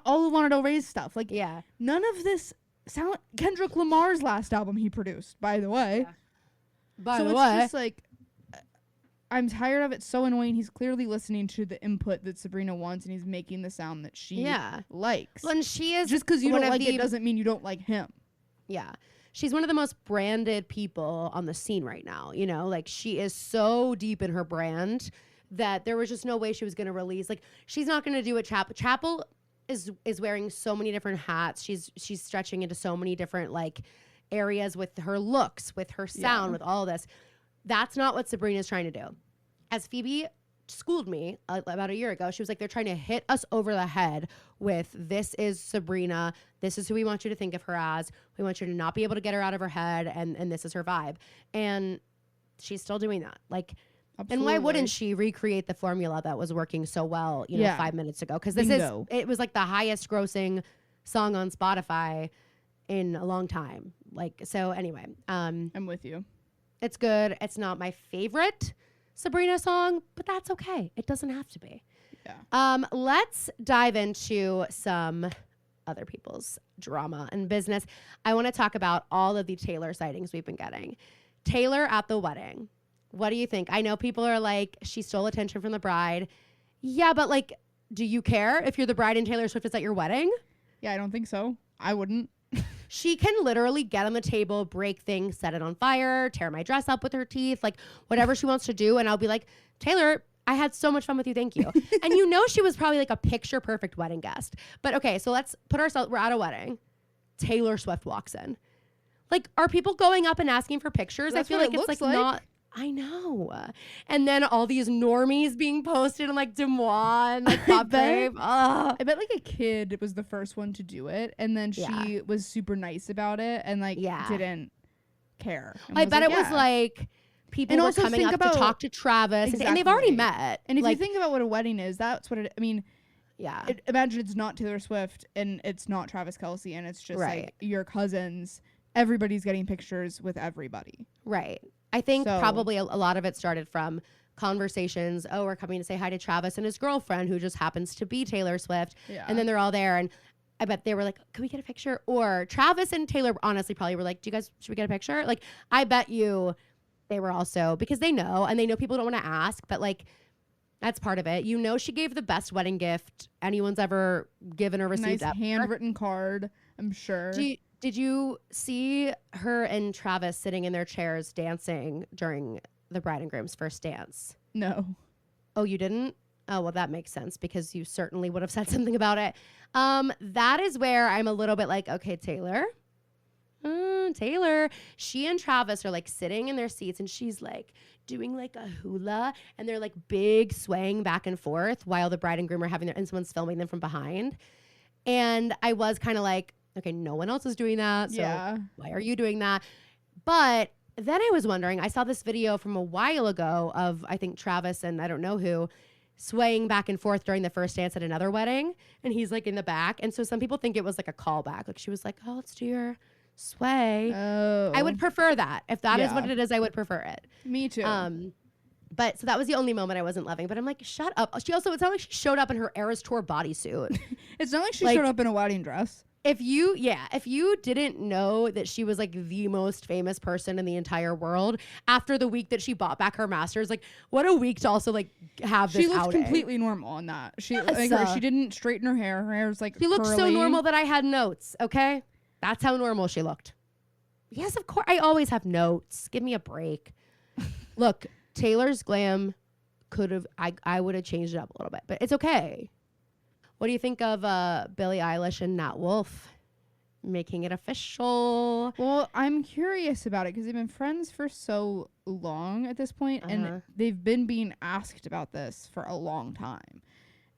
All of Lana Del Rey's stuff. Like, none of this sound. Kendrick Lamar's last album he produced, by the way. Yeah. By the way. So it's just like, I'm tired of it. So annoying. He's clearly listening to the input that Sabrina wants, and he's making the sound that she likes. Well, and she is just because you don't like it doesn't mean you don't like him. Yeah, she's one of the most branded people on the scene right now. You know, like she is so deep in her brand that there was just no way she was going to release. Like she's not going to do what Chapel is wearing so many different hats. She's stretching into so many different like areas with her looks, with her sound, with all of this. That's not what Sabrina's trying to do. As Phoebe schooled me about a year ago, she was like, they're trying to hit us over the head with this is Sabrina. This is who we want you to think of her as. We want you to not be able to get her out of her head. And this is her vibe. And she's still doing that. Like, absolutely. And why wouldn't she recreate the formula that was working so well, 5 minutes ago? Because it was like the highest grossing song on Spotify in a long time. Like, so anyway. I'm with you. It's good. It's not my favorite Sabrina song, but that's okay. It doesn't have to be. Yeah. Let's dive into some other people's drama and business. I want to talk about all of the Taylor sightings we've been getting. Taylor at the wedding. What do you think? I know people are like, she stole attention from the bride. Yeah, but like, do you care if you're the bride and Taylor Swift is at your wedding? Yeah, I don't think so. I wouldn't. She can literally get on the table, break things, set it on fire, tear my dress up with her teeth, like whatever she wants to do. And I'll be like, Taylor, I had so much fun with you. Thank you. And she was probably like a picture perfect wedding guest. But okay, so let's put ourselves, we're at a wedding. Taylor Swift walks in. Like, are people going up and asking for pictures? That's I feel like it's like not. I know. And then all these normies being posted in like Des Moines, like Pop Brave. I bet like a kid was the first one to do it, and then she was super nice about it and like didn't care. I bet it was like people were coming up to talk to Travis, and they've already met. And if you think about what a wedding is, that's what it. I mean, imagine it's not Taylor Swift and it's not Travis Kelce, and it's just like your cousins. Everybody's getting pictures with everybody. Right. I think probably a lot of it started from conversations. Oh, we're coming to say hi to Travis and his girlfriend, who just happens to be Taylor Swift. Yeah. And then they're all there, and I bet they were like, "Can we get a picture?" Or Travis and Taylor honestly probably were like, should we get a picture?" Like, I bet you they were also, because they know people don't want to ask, but like that's part of it. She gave the best wedding gift anyone's ever given or received. Nice handwritten card, I'm sure. Did you see her and Travis sitting in their chairs dancing during the bride and groom's first dance? No. Oh, you didn't? Oh, well, that makes sense because you certainly would have said something about it. That is where I'm a little bit like, okay, Taylor. She and Travis are like sitting in their seats, and she's like doing like a hula, and they're like big swaying back and forth while the bride and groom are having and someone's filming them from behind. And I was kind of like, okay, no one else is doing that. So why are you doing that? But then I was wondering, I saw this video from a while ago of, I think, Travis and I don't know who swaying back and forth during the first dance at another wedding. And he's like in the back. And so some people think it was like a callback. Like she was like, oh, let's do your sway. Oh. I would prefer that. If that is what it is, I would prefer it. Me too. But so that was the only moment I wasn't loving. But I'm like, shut up. It's not like she showed up in her Eras Tour bodysuit. It's not like she showed up in a wedding dress. If you didn't know that she was like the most famous person in the entire world after the week that she bought back her masters, like what a week to also like have this She looked outing. Completely normal in that. She she didn't straighten her hair. Her hair was like she looked curly. So normal that I had notes. Okay, that's how normal she looked. Yes, of course. I always have notes. Give me a break. Look, Taylor's glam could have. I would have changed it up a little bit, but it's okay. What do you think of Billie Eilish and Nat Wolff making it official? Well, I'm curious about it because they've been friends for so long at this point, and they've been being asked about this for a long time.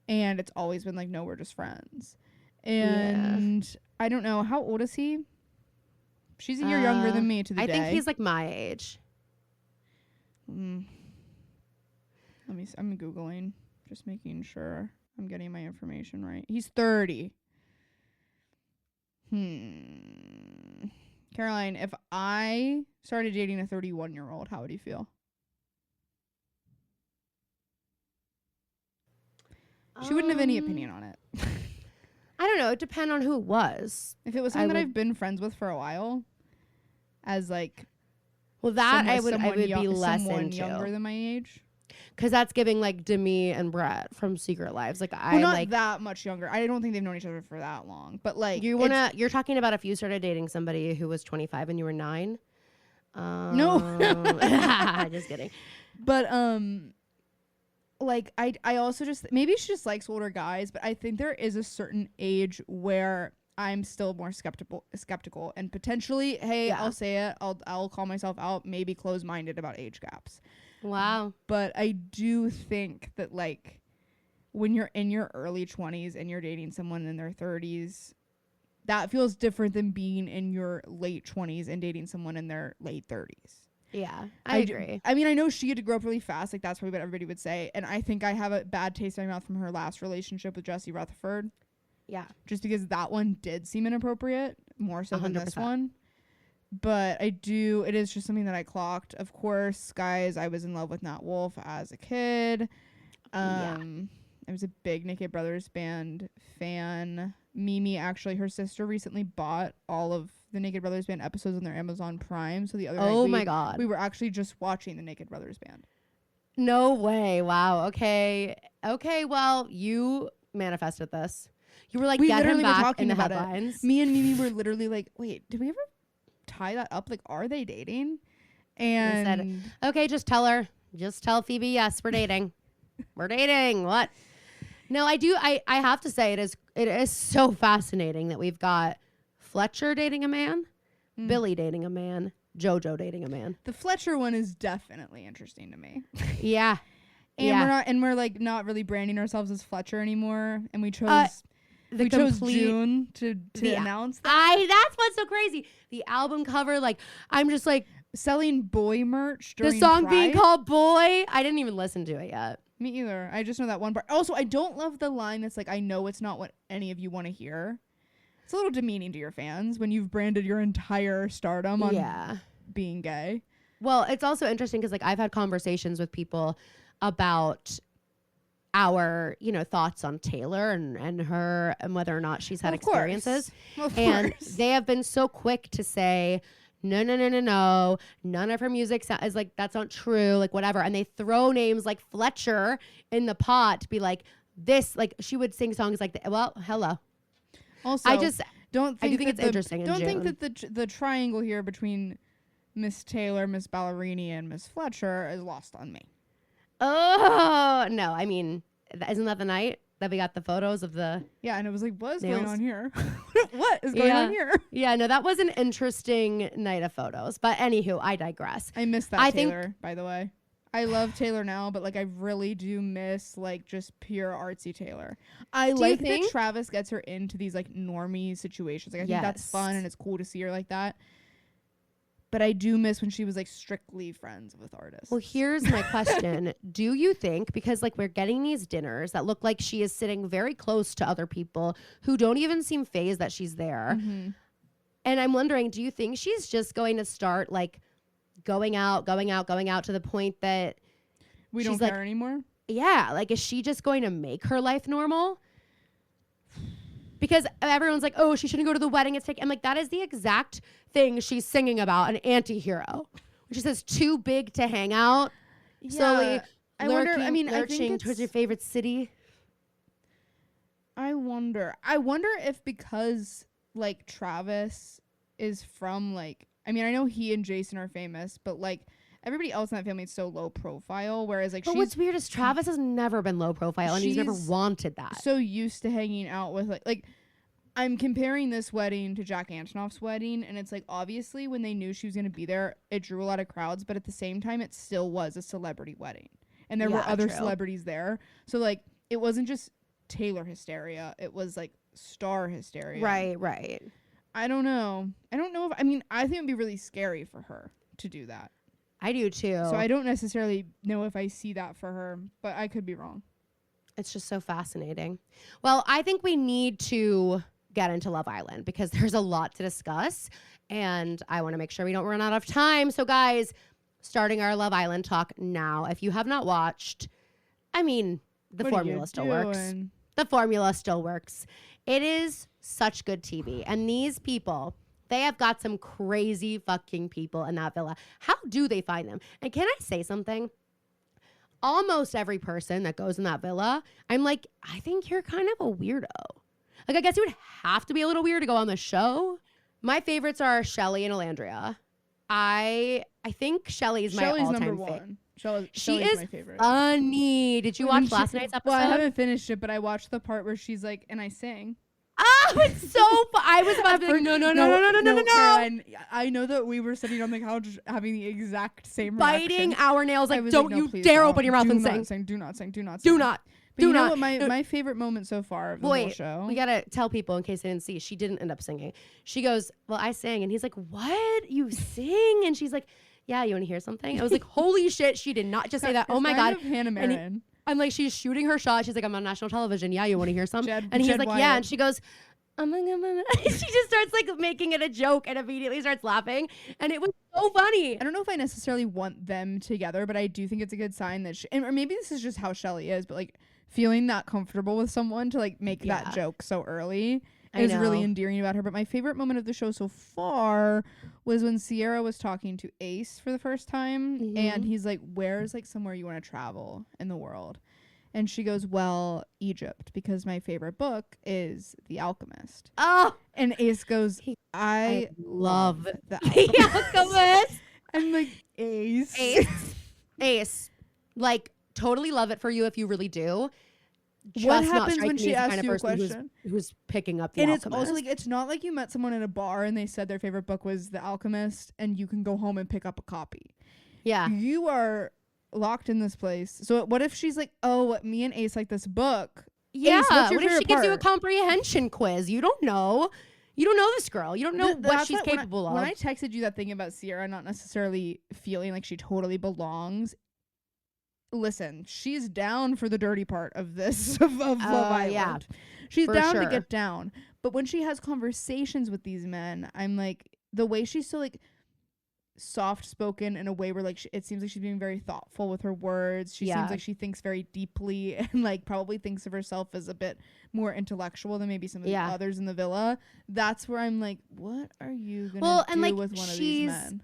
And it's always been like, no, we're just friends. And I don't know. How old is he? She's a year younger than me to the day. I think he's like my age. I'm Googling, just making sure I'm getting my information right. He's 30. Caroline, if I started dating a 31-year-old, how would you feel? She wouldn't have any opinion on it. I don't know. It depends on who it was. If it was someone that I've been friends with for a while, as like, well, that I would be less someone into. Younger than my age. Because that's giving like Demi and Brett from Secret Lives. Like not like that much younger. I don't think they've known each other for that long. But like you're talking about if you started dating somebody who was 25 and you were 9. No, just kidding. But like I also just maybe she just likes older guys. But I think there is a certain age where I'm still more skeptical and potentially, I'll say it. I'll call myself out. Maybe close-minded about age gaps. Wow. But I do think that like when you're in your early 20s and you're dating someone in their 30s, that feels different than being in your late 20s and dating someone in their late 30s. Yeah, I agree. I mean, I know she had to grow up really fast. Like that's probably what everybody would say. And I think I have a bad taste in my mouth from her last relationship with Jesse Rutherford. Yeah. Just because that one did seem inappropriate more so 100%. Than this one. But it is just something that I clocked. Of course, guys, I was in love with Nat Wolff as a kid. I was a big Naked Brothers Band fan. Mimi, actually, her sister recently bought all of the Naked Brothers Band episodes on their Amazon Prime. So the other night, my God. We were actually just watching the Naked Brothers Band. No way. Wow. Okay. Well, you manifested this. You were like, we get him back in the headlines. Me and Mimi were literally like, wait, did we ever tie that up? Like, are they dating? And said, okay, just tell her. Just tell Phoebe, yes, we're dating. We're dating. What? No, I have to say it is so fascinating that we've got Fletcher dating a man, Billy dating a man, JoJo dating a man. The Fletcher one is definitely interesting to me. Yeah. And we're like not really branding ourselves as Fletcher anymore. And we chose June to announce that. That's what's so crazy. The album cover, like, I'm just like selling boy merch during the song Pride. being called Boy. I didn't even listen to it yet. Me either. I just know that one part. Also, I don't love the line that's like, I know it's not what any of you want to hear. It's a little demeaning to your fans when you've branded your entire stardom on being gay. Well, it's also interesting because like I've had conversations with people about our, thoughts on Taylor and her and whether or not she's had experiences. Of and course. they have been so quick to say, no. None of her music is like, that's not true, like whatever. And they throw names like Fletcher in the pot to be like, this, like she would sing songs like, well, hello. Also, I do think it's interesting. Don't think that the triangle here between Miss Taylor, Miss Ballerini, and Miss Fletcher is lost on me. Oh, no. I mean, isn't that the night that we got the photos of the... Yeah, and it was like, what is nails? going on here? What is going on here? Yeah, no, that was an interesting night of photos. But anywho, I digress. I miss that Taylor, by the way. I love Taylor now, but like I really do miss like just pure artsy Taylor. I like that Travis gets her into these like normie situations. Like I think that's fun and it's cool to see her like that. But I do miss when she was like strictly friends with artists. Well, here's my question. Do you think, because like we're getting these dinners that look like she is sitting very close to other people who don't even seem fazed that she's there. Mm-hmm. And I'm wondering, do you think she's just going to start like going out to the point that we don't care anymore? Yeah. Like, is she just going to make her life normal? Because everyone's like, oh, she shouldn't go to the wedding. I'm like, that is the exact thing she's singing about, an anti-hero. She says, too big to hang out. Yeah. Slowly lurching towards your favorite city. I wonder if because like Travis is from like, I mean, I know he and Jason are famous, but like everybody else in that family is so low profile. Whereas like, but what's weird is Travis has never been low profile and he's never wanted that. So used to hanging out with like I'm comparing this wedding to Jack Antonoff's wedding, and it's like obviously when they knew she was going to be there, it drew a lot of crowds, but at the same time, it still was a celebrity wedding, and there were other celebrities there. So like it wasn't just Taylor hysteria; it was like star hysteria. Right. I don't know. I think it would be really scary for her to do that. I do too. So I don't necessarily know if I see that for her, but I could be wrong. It's just so fascinating. Well, I think we need to get into Love Island because there's a lot to discuss and I want to make sure we don't run out of time. So guys, starting our Love Island talk now. If you have not watched, I mean, the formula still works. The formula still works. It is such good TV. And these people, they have got some crazy fucking people in that villa. How do they find them? And can I say something? Almost every person that goes in that villa, I'm like, I think you're kind of a weirdo. Like, I guess you would have to be a little weird to go on the show. My favorites are Shelly and Alandria. I think Shelly's my all-time number favorite. one. She is is my favorite. Funny. Did you watch last night's episode? Well, I haven't finished it, but I watched the part where she's like, and I sang. Oh, it's so fun. I was about to be like, no. Caroline, I know that we were sitting on the couch having the exact same biting reaction. our nails. Like, don't no, you please dare don't. open your mouth and sing. Do not sing. But you know what my favorite moment so far of the whole show? We gotta tell people in case they didn't see. She didn't end up singing. She goes, well, I sang. And he's like, what? You sing? And she's like, yeah, you want to hear something? I was like, holy shit, she did not just say that. Oh my God. Hannah Marin. I'm like, she's shooting her shot. She's like, I'm on national television. Yeah, you want to hear some? And he's Jed like, Wyatt. yeah. And she goes, she just starts like making it a joke and immediately starts laughing. And it was so funny. I don't know if I necessarily want them together, but I do think it's a good sign that or maybe this is just how Shelly is, but like feeling that comfortable with someone to like make that joke so early is really endearing about her. But my favorite moment of the show so far was when Sierra was talking to Ace for the first time, and he's like, where's like somewhere you want to travel in the world? And she goes, well, Egypt, because my favorite book is The Alchemist. Oh. And Ace goes, I love The Alchemist. I'm like, Ace. Ace. Like, totally love it for you if you really do. what just not happens striking when me she as the asks kind of you a person question? who's picking up The And Alchemist. it's also like, it's not like you met someone in a bar and they said their favorite book was The Alchemist and you can go home and pick up a copy. Yeah. You are locked in this place. So what if she's like, oh, me and Ace like this book. Yeah. Ace, what's your What if she favorite gives you a part? comprehension quiz? You don't know. You don't know this girl. You don't know what That's she's capable of. When I texted you that thing about Sierra not necessarily feeling like she totally belongs, listen, she's down for the dirty part of this of Love Island. Yeah, she's down to sure. get down. But when she has conversations with these men, I'm like, the way she's so like soft spoken in a way where like it seems like she's being very thoughtful with her words. She seems like she thinks very deeply and like probably thinks of herself as a bit more intellectual than maybe some of the others in the villa. That's where I'm like, what are you gonna do with one of these men?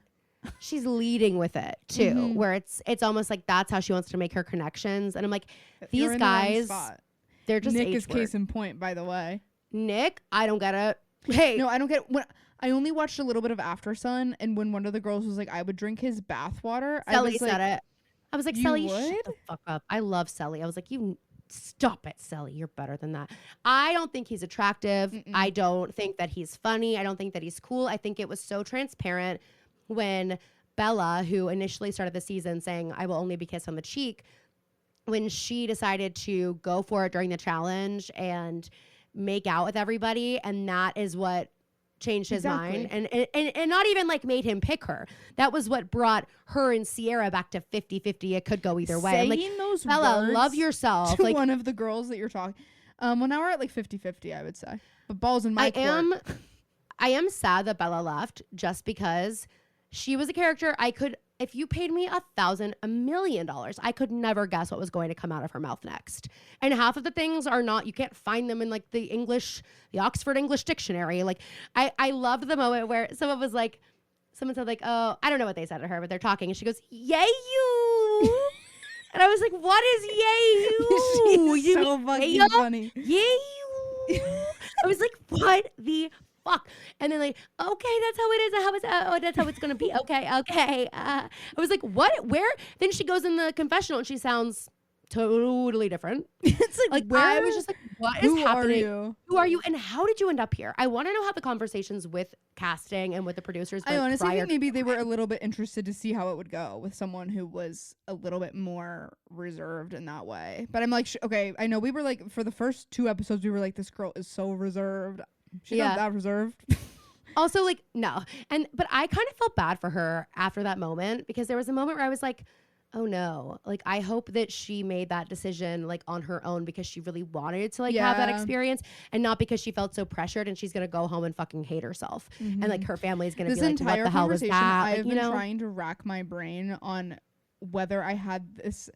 She's leading with it too, where it's almost like that's how she wants to make her connections. And I'm like, these guys, they're just Nick is case in point, by the way. Nick, I don't get it. Hey, no, I don't get it. When I only watched a little bit of After Sun, and when one of the girls was like, I would drink his bath water, Sally said it. I was like, Sally, would? shut the fuck up. I love Sally. I was like, you stop it, Sally. You're better than that. I don't think he's attractive. I don't think that he's funny. I don't think that he's cool. I think it was so transparent when Bella, who initially started the season saying, I will only be kissed on the cheek, when she decided to go for it during the challenge and make out with everybody, and that is what changed his mind and not even like made him pick her. That was what brought her and Sierra back to 50-50. It could go either way. Saying I'm like, those Bella, words love yourself. to like one of the girls that you're talking. Well, now we're at like 50-50, I would say. But balls in my court. I am sad that Bella left just because she was a character I could, if you paid me $1 million, I could never guess what was going to come out of her mouth next. And half of the things are not, you can't find them in like the Oxford English Dictionary. Like I loved the moment where someone said like, oh, I don't know what they said to her, but they're talking and she goes, yay you. And I was like, what is yay you? She's so fucking funny. Yay you. I was like, what the fuck? And then like, okay, that's how it is. That's how it's gonna be. Okay. I was like, what? Where? Then she goes in the confessional and she sounds totally different. It's like where? I was just like, what is happening? Who are you? And how did you end up here? I want to know how the conversations with casting and with the producers. I honestly think maybe they were a little bit interested to see how it would go with someone who was a little bit more reserved in that way. But I'm like, okay, I know we were like, for the first 2 episodes, we were like, this girl is so reserved. She's not that reserved. Also, like, no. But I kind of felt bad for her after that moment, because there was a moment where I was like, oh no, like I hope that she made that decision like on her own because she really wanted to like have that experience, and not because she felt so pressured and she's gonna go home and fucking hate herself and like her family's gonna be like, what the hell was that? I have been trying to rack my brain on whether I had this,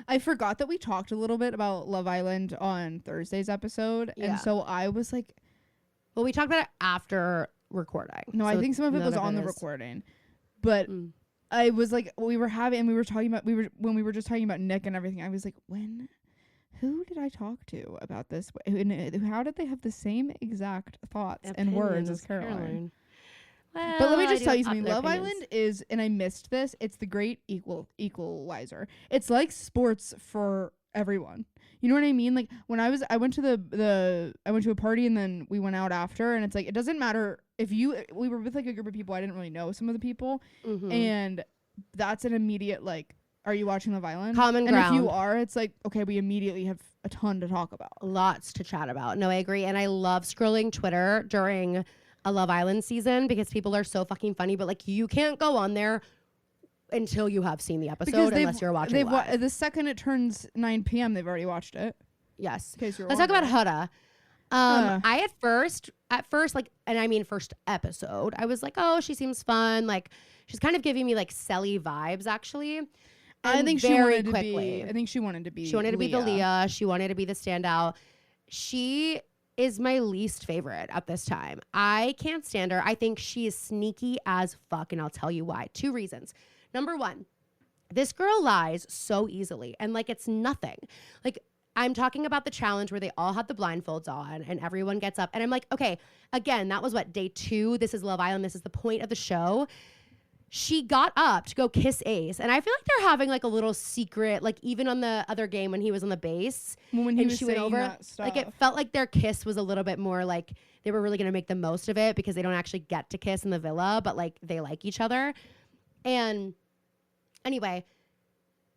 I forgot that we talked a little bit about Love Island on Thursday's episode, and so I was like, well, we talked about it after recording. No, I think some of it was on the recording, but I was like, when we were just talking about Nick and everything, I was like, who did I talk to about this? And how did they have the same exact thoughts and words as Caroline? Well, but let me just tell you something. Love Island is, and I missed this, it's the great equalizer. It's like sports for everyone. You know what I mean? Like when I went to a party and then we went out after, and it's like, it doesn't matter if we were with like a group of people I didn't really know some of the people, and that's an immediate like, are you watching Love Island? Common ground. And if you are, it's like, okay, we immediately have a ton to talk about. Lots to chat about. No, I agree. And I love scrolling Twitter during a Love Island season because people are so fucking funny, but like you can't go on there until you have seen the episode unless you're watching live. The second it turns 9 p.m., they've already watched it. Yes. Let's talk about Huda. I at first, like, and I mean first episode, I was like, oh, she seems fun. Like, she's kind of giving me like Selly vibes, actually. I think she wanted to be. I think she wanted to be. She wanted to be the Leah. She wanted to be the standout. She is my least favorite at this time. I can't stand her. I think she is sneaky as fuck, and I'll tell you why. 2 reasons. Number 1, this girl lies so easily, and like it's nothing. Like, I'm talking about the challenge where they all have the blindfolds on and everyone gets up, and I'm like, okay, again, that was what, day 2? This is Love Island. This is the point of the show. she got up to go kiss Ace, and I feel like they're having like a little secret, like even on the other game when he was on the base, when he and was she went saying over, that stuff. like it felt like their kiss was a little bit more like they were really gonna make the most of it because they don't actually get to kiss in the villa, but like they like each other. And anyway,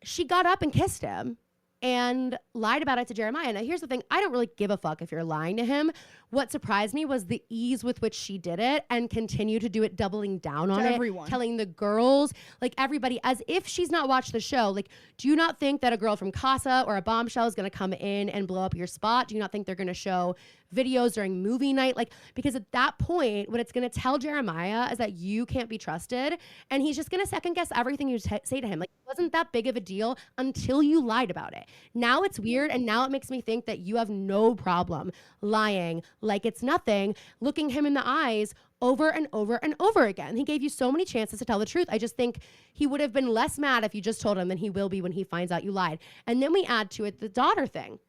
she got up and kissed him and lied about it to Jeremiah. Now, here's the thing. I don't really give a fuck if you're lying to him. What surprised me was the ease with which she did it and continued to do it, doubling down on it, everyone. telling the girls, like everybody, as if she's not watched the show. Like, do you not think that a girl from Casa or a Bombshell is going to come in and blow up your spot? Do you not think they're going to show videos during movie night? Like, because at that point, what it's going to tell Jeremiah is that you can't be trusted. And he's just going to second guess everything you say to him. Like, it wasn't that big of a deal until you lied about it. Now it's weird. And now it makes me think that you have no problem lying like it's nothing, looking him in the eyes over and over and over again. He gave you so many chances to tell the truth. I just think he would have been less mad if you just told him than he will be when he finds out you lied. And then we add to it the daughter thing.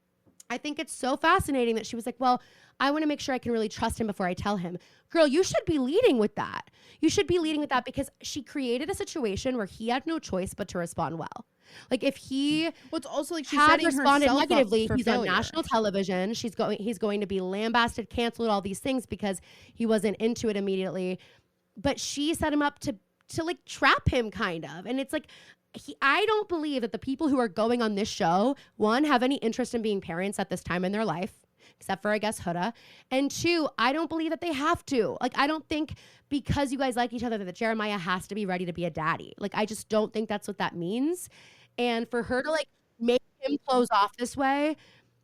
I think it's so fascinating that she was like, well, I want to make sure I can really trust him before I tell him. Girl, you should be leading with that. You should be leading with that because she created a situation where he had no choice but to respond well. Like if he it's also like she had setting responded herself negatively, up for he's failure. on national television. He's going to be lambasted, canceled, all these things because he wasn't into it immediately. But she set him up to like trap him kind of. And it's like I don't believe that the people who are going on this show, one, have any interest in being parents at this time in their life, except for, I guess, Huda. And two, I don't believe that they have to. Like, I don't think because you guys like each other that Jeremiah has to be ready to be a daddy. Like, I just don't think that's what that means. And for her to, like, make him close off this way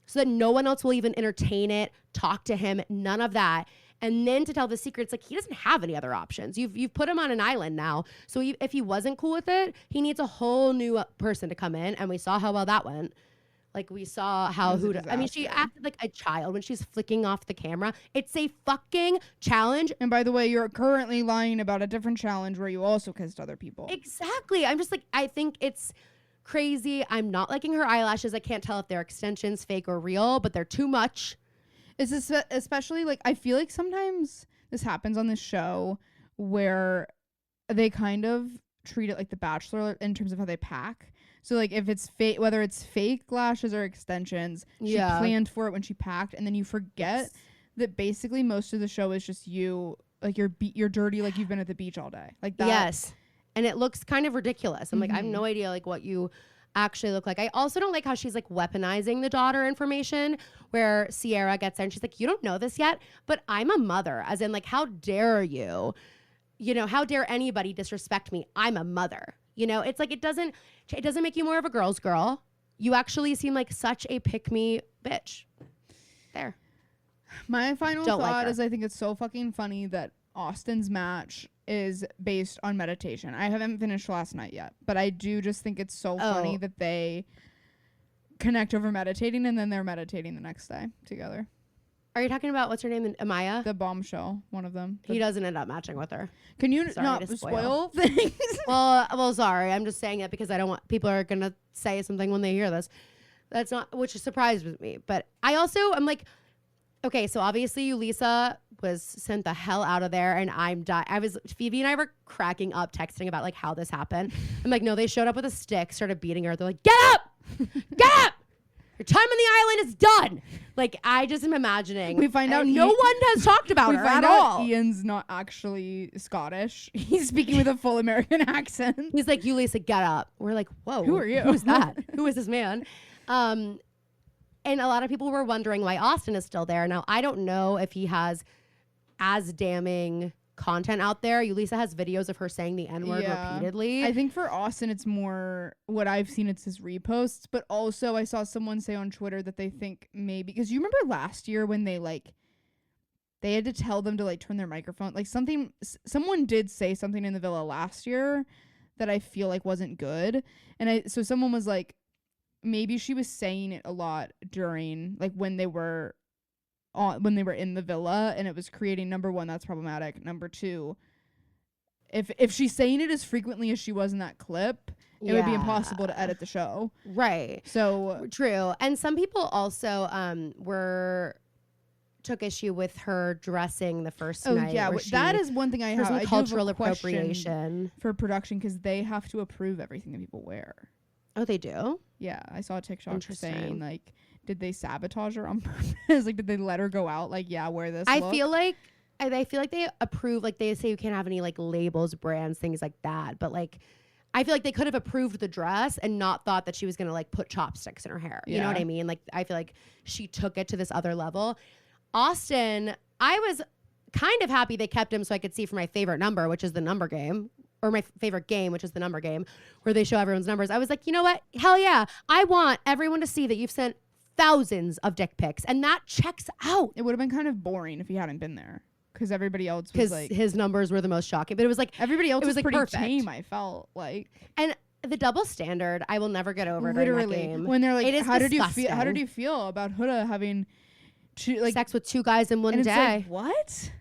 so that no one else will even entertain it, talk to him, none of that. And then to tell the secret, it's like he doesn't have any other options. You've put him on an island now. So if he wasn't cool with it, he needs a whole new person to come in. And we saw how well that went. Like we saw how Huda, I mean, she acted like a child when she's flicking off the camera. It's a fucking challenge. And by the way, you're currently lying about a different challenge where you also kissed other people. Exactly. I'm just like, I think it's crazy. I'm not liking her eyelashes. I can't tell if they're extensions, fake or real, but they're too much. It's especially like, I feel like sometimes this happens on this show where they kind of treat it like The Bachelor in terms of how they pack. So like if it's fake, whether it's fake lashes or extensions, she planned for it when she packed, and then you forget that basically most of the show is just you, like you're dirty, like you've been at the beach all day, like that. Yes, and it looks kind of ridiculous. I'm like, I have no idea like what you actually look like. I also don't like how she's like weaponizing the daughter information, where Sierra gets there and she's like, you don't know this yet, but I'm a mother, as in like, how dare you? You know, how dare anybody disrespect me? I'm a mother. You know, it's like it doesn't make you more of a girl's girl. You actually seem like such a pick-me bitch. There. My final thought is I think it's so fucking funny that Austin's match is based on meditation. I haven't finished last night yet, but I do just think it's so funny that they connect over meditating and then they're meditating the next day together. Are you talking about, what's her name, Amaya? The Bombshell, one of them. He doesn't end up matching with her. Can you not spoil things? Well, sorry. I'm just saying it because I don't want, people are going to say something when they hear this. That's not, which surprised me. But I'm like, okay, so obviously Yulisa was sent the hell out of there, and Phoebe and I were cracking up texting about like how this happened. I'm like, no, they showed up with a stick, started beating her. They're like, get up! Get up! Your time on the island is done. Like, I just am imagining. We find out no one has talked about her at all. Ian's not actually Scottish. He's speaking with a full American accent. He's like, Yulisa, get up. We're like, whoa. Who are you? Who's that? Who is this man? And a lot of people were wondering why Austin is still there. Now, I don't know if he has as damning content out there. Yulisa has videos of her saying the N-word repeatedly. I think for Austin, it's more what I've seen. It's his reposts, but also I saw someone say on Twitter that they think maybe, because you remember last year when they had to tell them to like turn their microphone, like someone did say something in the villa last year that I feel like wasn't good. And so someone was like, maybe she was saying it a lot during like when they were in the villa, and it was creating, number one, that's problematic. Number two, if she's saying it as frequently as she was in that clip, it would be impossible to edit the show. Right. So true. And some people also were took issue with her dressing the first Oh night. yeah, that is one thing I have. Some I do have cultural a question appropriation for production because they have to approve everything that people wear. Oh, they do? Yeah, I saw a TikTok saying Interesting. like, did they sabotage her on purpose? Like, did they let her go out? Like, yeah, wear this. I look? feel like they approve, like they say you can't have any like labels, brands, things like that. But like, I feel like they could have approved the dress and not thought that she was gonna like put chopsticks in her hair. You know what I mean? Like, I feel like she took it to this other level. Austin, I was kind of happy they kept him so I could see for my favorite number, which is the number game, or my favorite game, which is the number game, where they show everyone's numbers. I was like, you know what? Hell yeah. I want everyone to see that you've sent thousands of dick pics, and that checks out. It would have been kind of boring if he hadn't been there, because everybody else was like, his numbers were the most shocking. But it was like everybody else was like pretty perfect. tame. I felt like, and the double standard, I will never get over. Literally, during that game. when they're like, it is how did disgusting. you feel? How did you feel about Huda having like sex with two guys in one and day? It's like, what?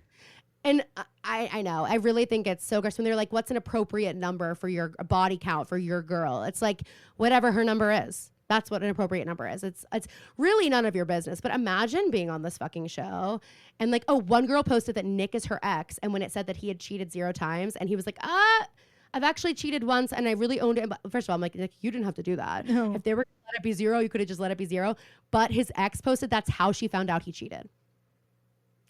And I know. I really think it's so gross when they're like, what's an appropriate number for your body count for your girl? It's like, whatever her number is. That's what an appropriate number is. It's really none of your business. But imagine being on this fucking show and like, oh, one girl posted that Nick is her ex. And when it said that he had cheated 0 times and he was like, I've actually cheated once and I really owned it. First of all, I'm like, Nick, you didn't have to do that. No. If they were gonna let it be 0, you could have just let it be 0. But his ex posted that's how she found out he cheated.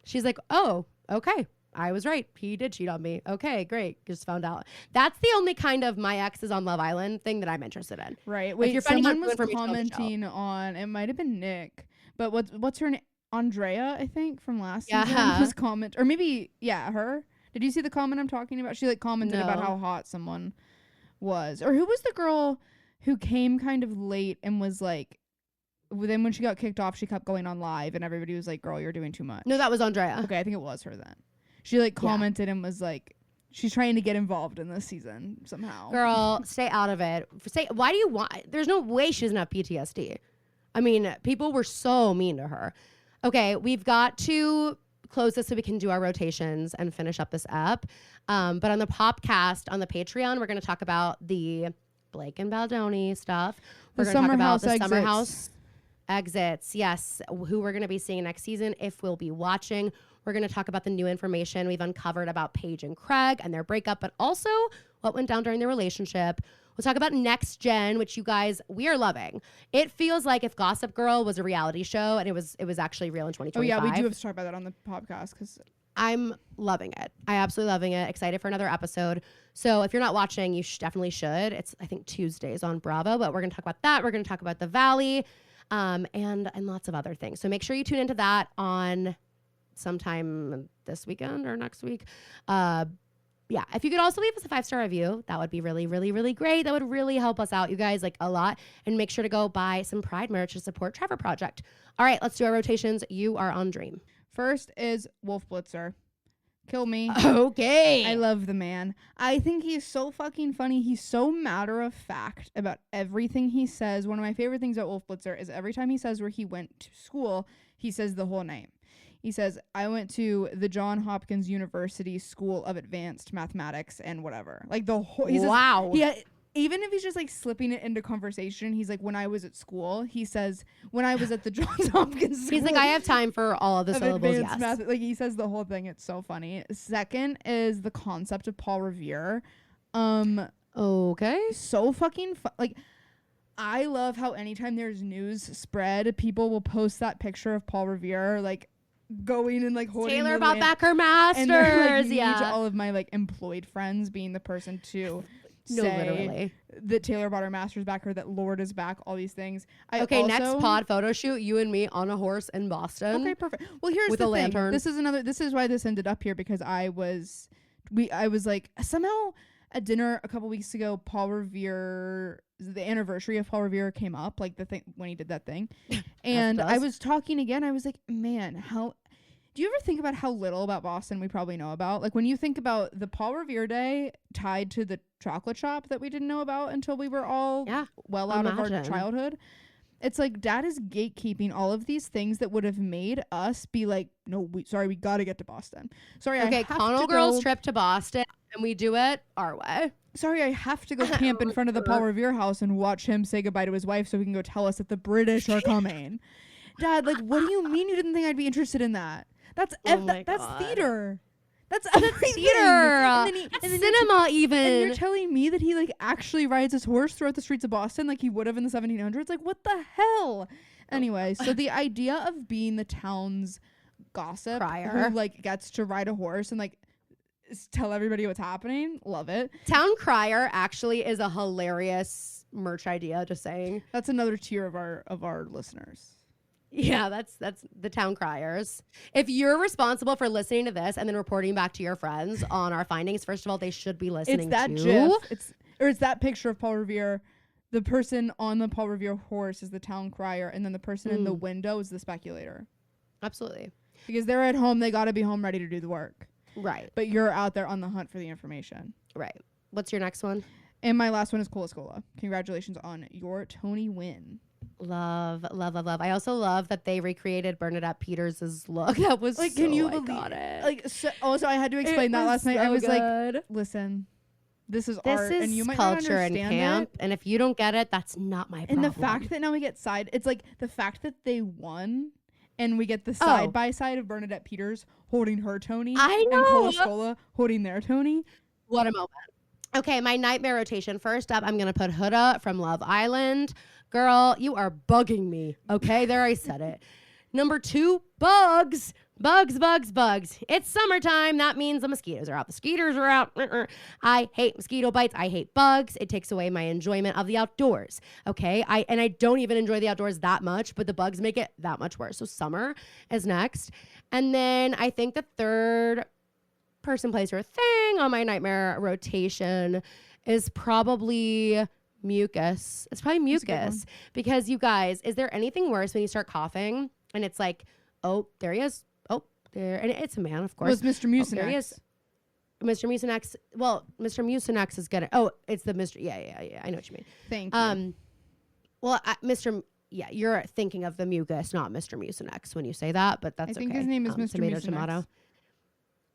She's like, oh, okay. I was right. He did cheat on me. Okay, great. Just found out. That's the only kind of my ex is on Love Island thing that I'm interested in. Right. If Wait, you're finding someone out was information on the show. commenting on, it might have been Nick, but what's her name? Andrea, I think, from last season was or maybe, her. Did you see the comment I'm talking about? She like commented about how hot someone was. Or who was the girl who came kind of late and was like, then when she got kicked off, she kept going on live and everybody was like, girl, you're doing too much. No, that was Andrea. Okay, I think it was her then. She like commented and was like, she's trying to get involved in this season somehow. Girl, stay out of it. Why do you want? There's no way she doesn't have PTSD. I mean, people were so mean to her. Okay, we've got to close this so we can do our rotations and finish up this ep. But on the podcast, on the Patreon, we're going to talk about the Blake and Baldoni stuff. We're going to talk about the Summer House exits. Yes, who we're going to be seeing next season, if we'll be watching. We're going to talk about the new information we've uncovered about Paige and Craig and their breakup, but also what went down during their relationship. We'll talk about Next Gen, which you guys, we are loving. It feels like if Gossip Girl was a reality show and it was actually real in 2025. Oh yeah, we do have to talk about that on the podcast because I'm loving it. I absolutely loving it. Excited for another episode. So if you're not watching, you definitely should. It's, I think, Tuesdays on Bravo, but we're going to talk about that. We're going to talk about the Valley and lots of other things. So make sure you tune into that on sometime this weekend or next week. Yeah, if you could also leave us a 5-star review, that would be really, really, really great. That would really help us out, you guys, like a lot. And make sure to go buy some Pride merch to support Trevor Project. All right, let's do our rotations. You are on Dream. First is Wolf Blitzer. Kill me. Okay. I love the man. I think he's so fucking funny. He's so matter of fact about everything he says. One of my favorite things about Wolf Blitzer is every time he says where he went to school, he says the whole name. He says, I went to the Johns Hopkins University School of Advanced Mathematics and whatever. Like the whole... Wow. Yeah. Even if he's just like slipping it into conversation, he's like, when I was at school, he says, when I was at the Johns Hopkins School. He's like, I have time for all of the syllables, yes. Math. Like he says the whole thing. It's so funny. Second is the concept of Paul Revere. Okay. So fucking like, I love how anytime there's news spread, people will post that picture of Paul Revere, like, going and like holding Taylor brought back her masters. And then, like, yeah. to all of my like employed friends being the person to say literally that Taylor brought her masters back, or that Lord is back, all these things. Next pod photo shoot, you and me on a horse in Boston. Okay, perfect. Well, here's with the a thing. lantern. This is why this ended up here, because I was like somehow at dinner a couple weeks ago, Paul Revere, the anniversary of Paul Revere came up, like the thing when he did that thing. And I was talking again. I was like, man, how do you ever think about how little about Boston we probably know about? Like when you think about the Paul Revere Day tied to the chocolate shop that we didn't know about until we were all well out of our childhood. It's like Dad is gatekeeping all of these things that would have made us be like, no, we got to get to Boston. Sorry, okay, Connell Girls trip to Boston, and we do it our way. Sorry, I have to go camp in front of the Paul Revere house and watch him say goodbye to his wife so he can go tell us that the British are coming. Dad, like, what do you mean you didn't think I'd be interested in that? That's that's theater. That's theater. And cinema even. And you're telling me that he like actually rides his horse throughout the streets of Boston like he would have in the 1700s? Like, what the hell? Anyway, so the idea of being the town's gossip who like gets to ride a horse and like tell everybody what's happening, love it. Town crier actually is a hilarious merch idea, just saying. That's another tier of our listeners. Yeah, that's the town criers. If you're responsible for listening to this and then reporting back to your friends on our findings, first of all, they should be listening. It's that GIF. It's that picture of Paul Revere. The person on the Paul Revere horse is the town crier, and then the person in the window is the speculator. Absolutely. Because they're at home, they got to be home ready to do the work. Right. But you're out there on the hunt for the information. Right. What's your next one? And my last one is Cola Scola. Congratulations on your Tony win. Love. I also love that they recreated Bernadette Peters' look. That was like, so can you iconic. Believe, like, so, also I had to explain that last night. I was good. Like, listen, this is art, and you might culture not and understand camp. It. And if you don't get it, that's not my problem. And the fact that now we get it's like the fact that they won. And we get the side by side of Bernadette Peters holding her Tony. I know. And Cola Scola holding their Tony. What a moment. Okay, my nightmare rotation. First up, I'm going to put Huda from Love Island. Girl, you are bugging me. Okay, there I said it. Number 2, bugs. Bugs. It's summertime. That means the mosquitoes are out. The skeeters are out. I hate mosquito bites. I hate bugs. It takes away my enjoyment of the outdoors. Okay. I don't even enjoy the outdoors that much, but the bugs make it that much worse. So summer is next. And then I think the third person, place, or thing on my nightmare rotation is probably mucus. It's probably mucus. Because you guys, is there anything worse when you start coughing and it's like, oh, there he is. There, and it's a man, of course. It was Mr. Mucinex. There he is. Mr. Mucinex. Well, Mr. Mucinex is gonna. Oh, it's the Mr. Yeah. I know what you mean. Thank you. Well, Mr. Yeah, you're thinking of the mucus, not Mr. Mucinex when you say that, but that's okay. I think his name is Mr. Tomato, Mucinex. Tomato.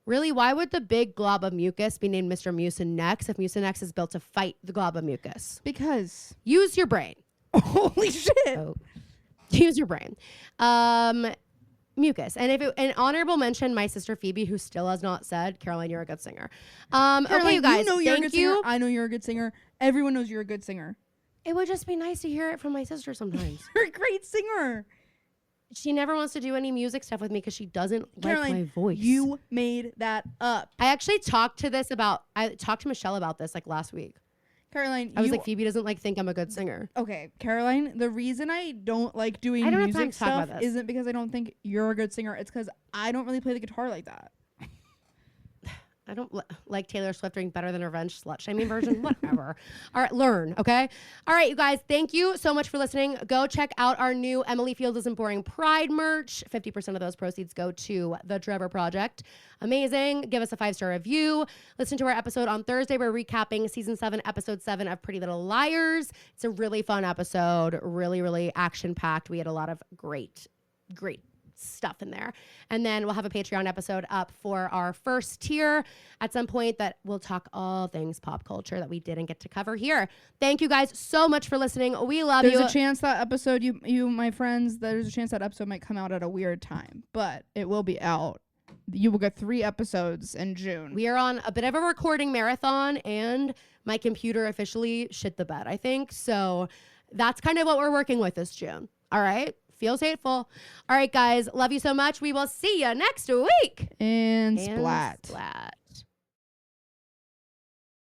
Really? Why would the big glob of mucus be named Mr. Mucinex if Mucinex is built to fight the glob of mucus? Because use your brain. Holy shit! Oh. Use your brain. Mucus. And an honorable mention, my sister Phoebe, who still has not said, Caroline, you're a good singer. Caroline, okay, you guys, know you're thank a good you. Singer. I know you're a good singer. Everyone knows you're a good singer. It would just be nice to hear it from my sister sometimes. You're a great singer. She never wants to do any music stuff with me because she doesn't Caroline, like my voice. You made that up. I actually talked to Michelle about this like last week. Caroline, I was like, Phoebe doesn't think I'm a good singer. Okay, Caroline, the reason I don't like doing music stuff isn't because I don't think you're a good singer. It's because I don't really play the guitar like that. I don't like Taylor Swift doing Better Than Revenge slut-shaming version. Whatever. All right, learn, okay? All right, you guys, thank you so much for listening. Go check out our new Emily Field Isn't Boring Pride merch. 50% of those proceeds go to the Trevor Project. Amazing. Give us a 5-star review. Listen to our episode on Thursday. We're recapping season 7, episode 7 of Pretty Little Liars. It's a really fun episode. Really, really action-packed. We had a lot of great stuff in there. And then we'll have a Patreon episode up for our first tier at some point that will talk all things pop culture that we didn't get to cover here. Thank you guys so much for listening. We love you. There's a chance that episode, you my friends, there's a chance that episode might come out at a weird time, but it will be out. You will get 3 episodes in June. We are on a bit of a recording marathon, and my computer officially shit the bed, I think. So that's kind of what we're working with this June. All right? Feels hateful. All right, guys. Love you so much. We will see you next week. And splat. Splat.